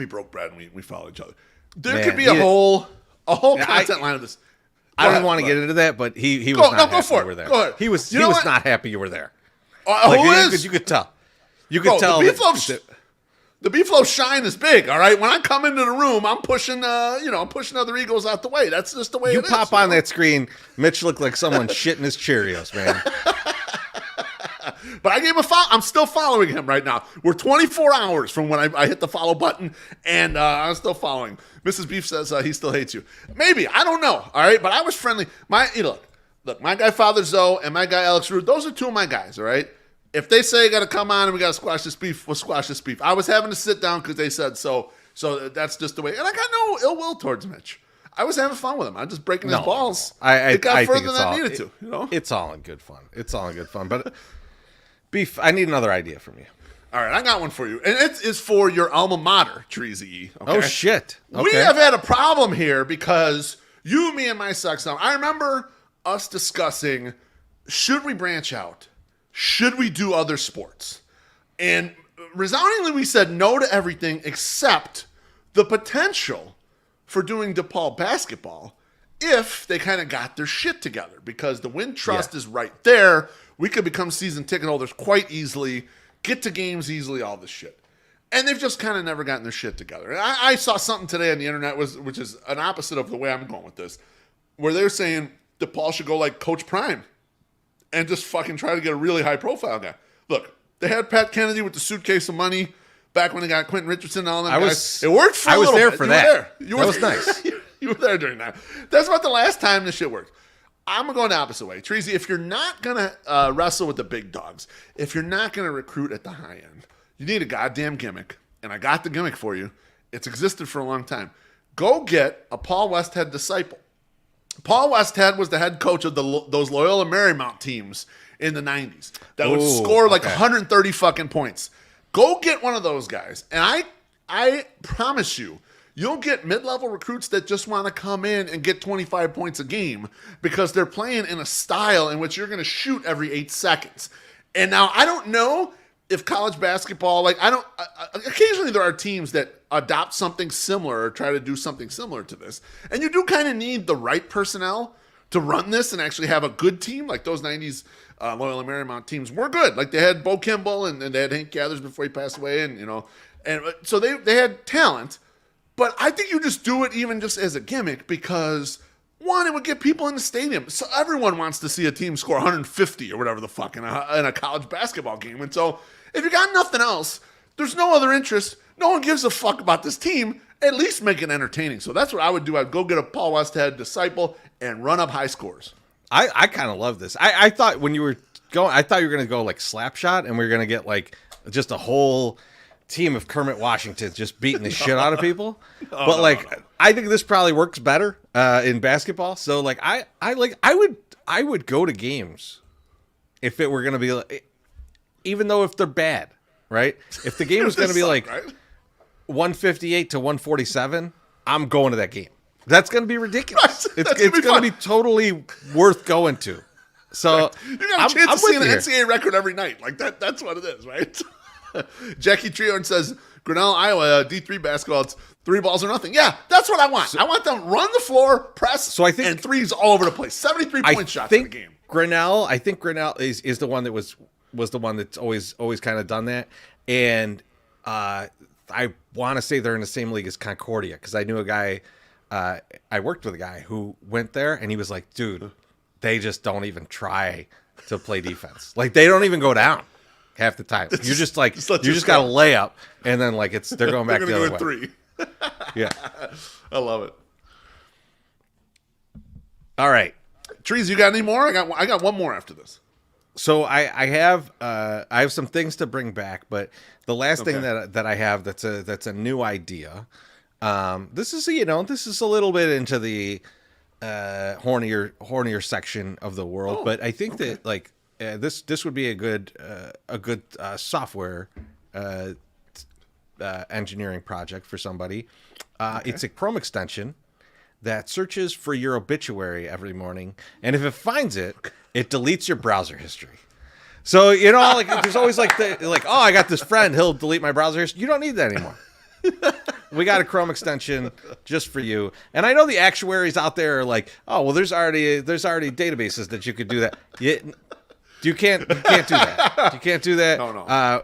broke bread and we followed each other. There could be a whole content line of this. I don't want to get into that, but he was not happy you were there. Go ahead. He was not happy you were there. Who is? You could tell. You could tell. The B-Flow shine is big, all right? When I come into the room, I'm pushing other egos out the way. That's just the way it is. You pop on that screen, Mitch looked like someone shitting his Cheerios, man. But I gave him a follow. I'm still following him right now. We're 24 hours from when I hit the follow button, and I'm still following. Mrs. Beef says he still hates you. Maybe. I don't know, all right? But I was friendly. Look, my guy Father Zoe and my guy Alex Rude, those are two of my guys, all right? If they say got to come on and we got to squash this beef, we'll squash this beef. I was having to sit down because they said so. So that's just the way. And I got no ill will towards Mitch. I was having fun with him. I'm just breaking his balls. It got further than I needed to. It's all in good fun. But Beef, I need another idea from you. All right, I got one for you. And it is for your alma mater, Treasy. Okay? Oh, shit. Okay. We have had a problem here because you, me, and my Sox now. I remember us discussing, should we branch out? Should we do other sports? And resoundingly, we said no to everything except the potential for doing DePaul basketball if they kind of got their shit together, because the Win Trust is right there. We could become season ticket holders quite easily, get to games easily, all this shit. And they've just kind of never gotten their shit together. And I saw something today on the internet, which is an opposite of the way I'm going with this, where they're saying DePaul should go like Coach Prime and just fucking try to get a really high-profile guy. Look, they had Pat Kennedy with the suitcase of money back when they got Quentin Richardson and all them guys. It worked for a little bit. I was there for that. That was nice. You were there during that. That's about the last time this shit worked. I'm going the opposite way. Treasy, if you're not going to wrestle with the big dogs, if you're not going to recruit at the high end, you need a goddamn gimmick. And I got the gimmick for you. It's existed for a long time. Go get a Paul Westhead disciple. Paul Westhead was the head coach of those Loyola Marymount teams in the 90s that would score like 130 fucking points. Go get one of those guys. And I promise you'll get mid-level recruits that just want to come in and get 25 points a game because they're playing in a style in which you're going to shoot every 8 seconds. And now I don't know if college basketball, occasionally there are teams that adopt something similar or try to do something similar to this. And you do kind of need the right personnel to run this and actually have a good team. Like those 90s Loyola Marymount teams were good. Like they had Bo Kimball and they had Hank Gathers before he passed away. And so they had talent. But I think you just do it even just as a gimmick because, one, it would get people in the stadium. So everyone wants to see a team score 150 or whatever the fuck in a college basketball game. And so if you got nothing else, there's no other interest, no one gives a fuck about this team, at least make it entertaining. So that's what I would do. I'd go get a Paul Westhead disciple and run up high scores. I kind of love this. I thought when you were going, I thought you were going to go like Slapshot and we were going to get like just a whole team of Kermit Washington just beating the shit out of people. I think this probably works better in basketball. So like I would go to games if it were going to be like, even though if they're bad, right? If the game was going to be like 158 to 147, I'm going to that game. That's going to be ridiculous. It's going to be totally worth going to. So you got a chance to see an NCAA record every night. Like that's what it is, right? Jackie Treon says, Grinnell, Iowa, D3 basketball, it's 3 balls or nothing. Yeah, that's what I want. I want them run the floor, press, and threes all over the place. 73-point shots in the game. I think Grinnell is the one that was the one that's always kind of done that. And I want to say they're in the same league as Concordia because I knew a guy, I worked with a guy who went there and he was like, dude, they just don't even try to play defense. Like they don't even go down. half the time. You're just like let you you just go. got a layup, and then like they're going back They're the gonna other go way. with 3. Yeah. I love it. All right. Trees, you got any more? I got one more after this. So I have some things to bring back, but the last thing that I have that's a new idea. This is a little bit into the hornier section of the world, but I think that like this would be a good software engineering project for somebody. It's a Chrome extension that searches for your obituary every morning, and if it finds it, it deletes your browser history. So like there's always like oh, I got this friend, he'll delete my browser history. You don't need that anymore. We got a Chrome extension just for you. And I know the actuaries out there are like, oh well, there's already databases that you could do that. You can't do that. You can't do that. No.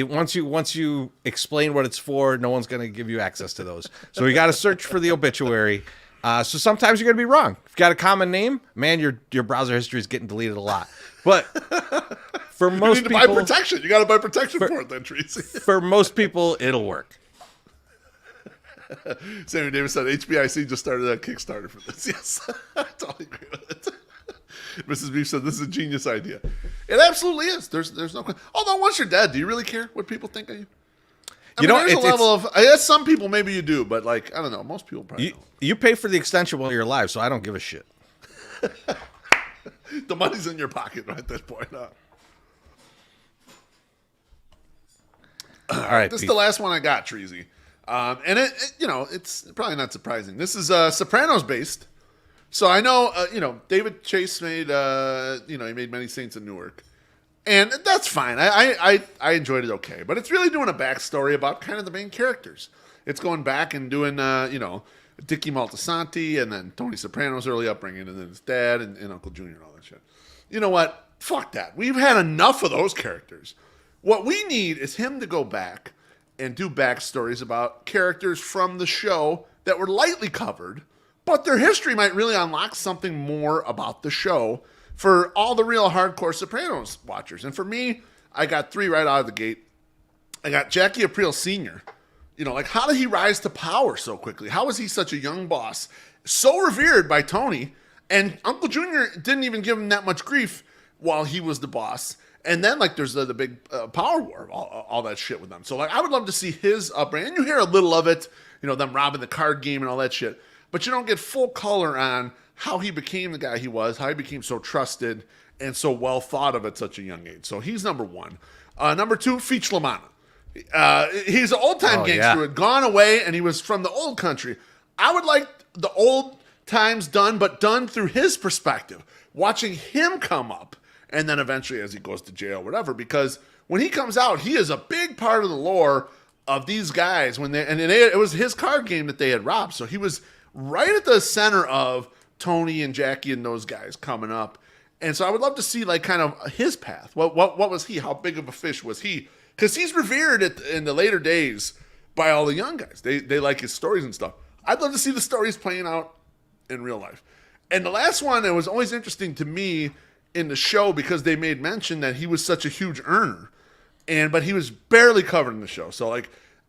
Once you explain what it's for, no one's going to give you access to those. So you got to search for the obituary. So sometimes you're going to be wrong. If you've got a common name, man, your browser history is getting deleted a lot. But for most you need to people, buy protection. You got to buy protection for it, then, Tracy. For most people, it'll work. Sammy Davis said HBIC just started a Kickstarter for this. Yes, I totally agree with it. Mrs. Beef said this is a genius idea. It absolutely is. There's no question. Although once you're dead, do you really care what people think of you? There's a level of. I guess some people maybe you do, but like I don't know. Most people probably don't. You pay for the extension while you're alive, so I don't give a shit. The money's in your pocket right at that point. Huh? All right, This is the last one I got, Treasy. And it's probably not surprising. This is Sopranos based. So I know, David Chase made, he made Many Saints in Newark. And that's fine. I enjoyed it okay. But it's really doing a backstory about kind of the main characters. It's going back and doing, Dickie Maltasanti and then Tony Soprano's early upbringing and then his dad and Uncle Junior and all that shit. You know what? Fuck that. We've had enough of those characters. What we need is him to go back and do backstories about characters from the show that were lightly covered, but their history might really unlock something more about the show for all the real hardcore Sopranos watchers. And for me, I got 3 right out of the gate. I got Jackie Aprile Sr. How did he rise to power so quickly? How was he such a young boss? So revered by Tony, and Uncle Junior didn't even give him that much grief while he was the boss. And then, there's the big power war, all that shit with them. So, I would love to see his upbringing. And you hear a little of it, them robbing the card game and all that shit. But you don't get full color on how he became the guy he was, how he became so trusted and so well thought of at such a young age. So, he's number 1. Number 2, Feach LaManna. He's an old-time gangster who had gone away, and he was from the old country. I would like the old times done, but done through his perspective, watching him come up. And then eventually as he goes to jail, whatever, because when he comes out, he is a big part of the lore of these guys. It was his card game that they had robbed. So he was right at the center of Tony and Jackie and those guys coming up. And so I would love to see kind of his path. What was he? How big of a fish was he? Because he's revered in the later days by all the young guys. They like his stories and stuff. I'd love to see the stories playing out in real life. And the last one, it was always interesting to me in the show because they made mention that he was such a huge earner, but he was barely covered in the show. So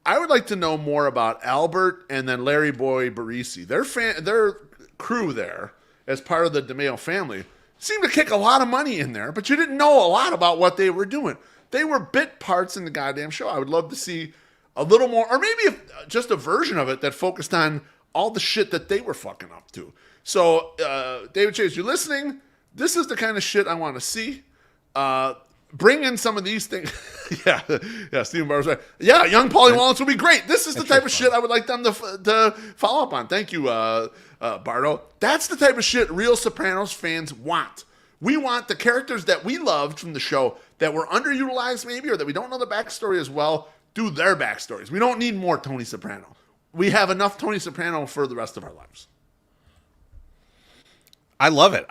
I would like to know more about Albert and then Larry Boy Barisi. Their crew there as part of the DeMeo family seemed to kick a lot of money in there, but you didn't know a lot about what they were doing. They were bit parts in the goddamn show. I would love to see a little more, or maybe just a version of it that focused on all the shit that they were fucking up to. So, David Chase, you're listening. This is the kind of shit I want to see. Bring in some of these things. yeah, Stephen Barber's right. Yeah, young Paulie Wallace would be great. This is the type of shit I would like them to follow up on. Thank you, Bardo. That's the type of shit real Sopranos fans want. We want the characters that we loved from the show that were underutilized maybe or that we don't know the backstory as well, do their backstories. We don't need more Tony Soprano. We have enough Tony Soprano for the rest of our lives. I love it.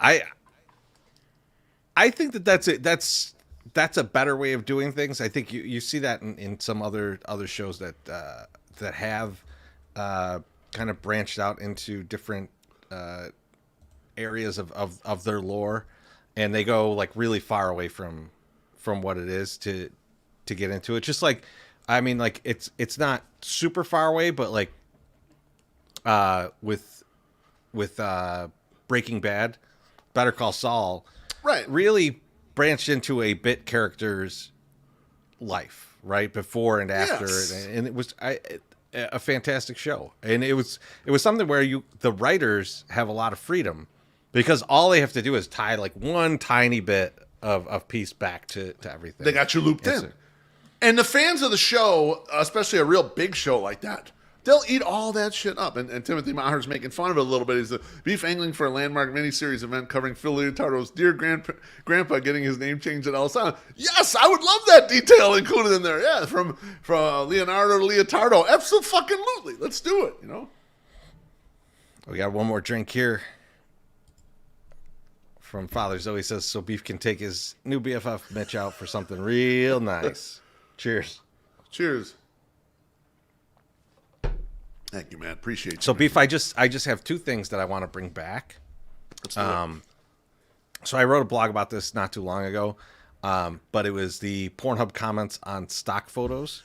I think that's a better way of doing things. I think you see that in some other shows that have kind of branched out into different areas of their lore, and they go really far away from what it is to to get into it. Just like, I mean, like it's not super far away, but like with Breaking Bad, Better Call Saul, Right. really branched into a bit character's life, right, before and after, Yes. and it was a fantastic show, and it was something where the writers have a lot of freedom because all they have to do is tie like one tiny bit of piece back to everything. They got you looped in. And the fans of the show, especially a real big show like that, they'll eat all that shit up. And Timothy Maher's making fun of it a little bit. He's the beef angling for a landmark miniseries event covering Phil Leotardo's dear grandpa getting his name changed at Alessandro. Yes, I would love that detail included in there. Yeah, from Leonardo to Leotardo. Absolutely. Let's do it, you know? We got one more drink here from Father Zoe. Says, so Beef can take his new BFF Mitch out for something real nice. Cheers. Cheers. Thank you, man. Appreciate you. So, Beef, I just have two things that I want to bring back. Let's do it. So I wrote a blog about this not too long ago, but it was the Pornhub comments on stock photos.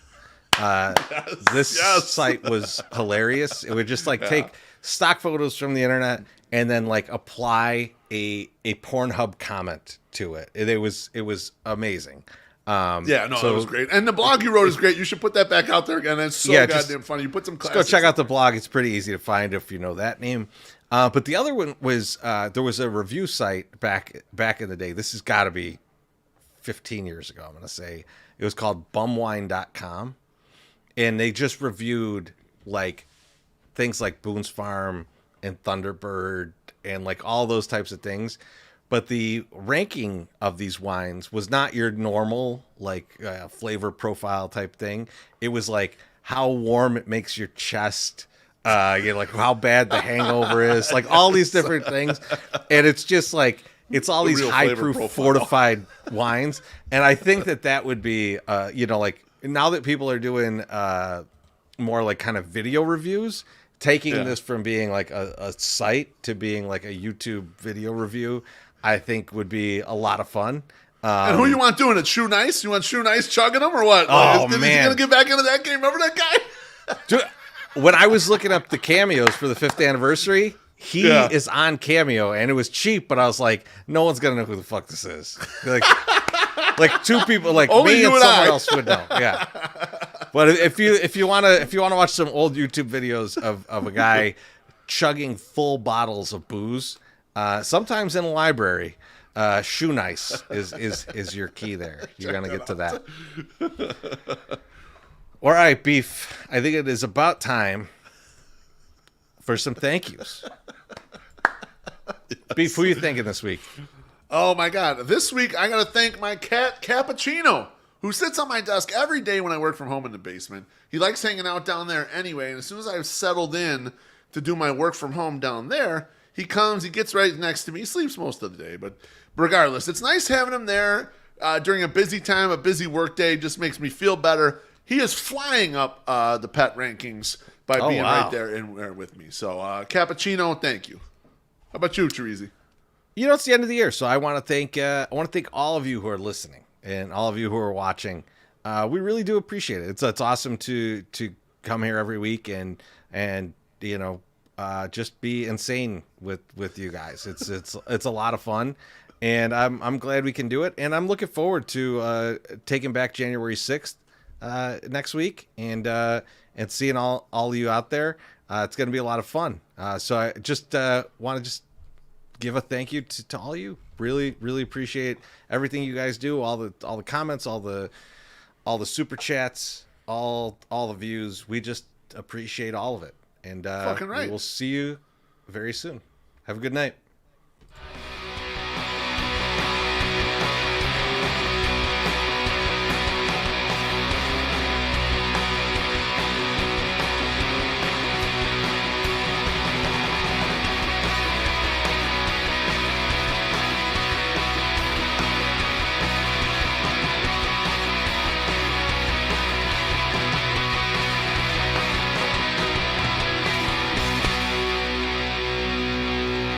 This site was hilarious. It would just like take stock photos from the internet and then like apply a Pornhub comment to it. It was amazing. It was great. And the blog you wrote is great. You should put that back out there again. It's so goddamn funny. You put some classics. Go check out the blog. It's pretty easy to find if you know that name. But the other one was there was a review site back in the day. This has got to be 15 years ago, I'm going to say. It was called bumwine.com. And they just reviewed like things like Boone's Farm and Thunderbird and like all those types of things. But the ranking of these wines was not your normal like flavor profile type thing. It was like how warm it makes your chest, like how bad the hangover is, like all these different things. And it's just like it's all these high proof fortified wines. And I think that would be like now that people are doing more like kind of video reviews, taking this from being like a site to being like a YouTube video review, I think would be a lot of fun. And who you want doing it? Shoe Nice? You want Shoe Nice chugging them or what? Oh, Is he man. going to get back into that game? Remember that guy? Dude, when I was looking up the cameos for the 5th anniversary, he is on Cameo, and it was cheap, but I was like, no one's going to know who the fuck this is. Like two people, like Only me you and and someone I. else would know. Yeah. But if you want to watch some old YouTube videos of a guy chugging full bottles of booze, sometimes in a library, Shoe Nice is your key there. You're gonna get to that. All right, Beef. I think it is about time for some thank yous. Beef, who are you thinking this week? Oh, my God. This week, I got to thank my cat, Cappuccino, who sits on my desk every day when I work from home in the basement. He likes hanging out down there anyway, and as soon as I've settled in to do my work from home down there, he comes, he gets right next to me. He sleeps most of the day, but regardless, it's nice having him there during a busy time, a busy work day. Just makes me feel better. He is flying up the pet rankings by being right there with me. So, Cappuccino, thank you. How about you, Teresi? You know, it's the end of the year, so I want to thank all of you who are listening and all of you who are watching. We really do appreciate it. It's awesome to come here every week and just be insane with you guys. It's a lot of fun, and I'm glad we can do it. And I'm looking forward to taking back January 6th next week and seeing all of you out there. It's going to be a lot of fun. So I just want to give a thank you to all of you. Really, really appreciate everything you guys do. All the comments, all the super chats, all the views. We just appreciate all of it. And Fucking right. we will see you very soon. Have a good night.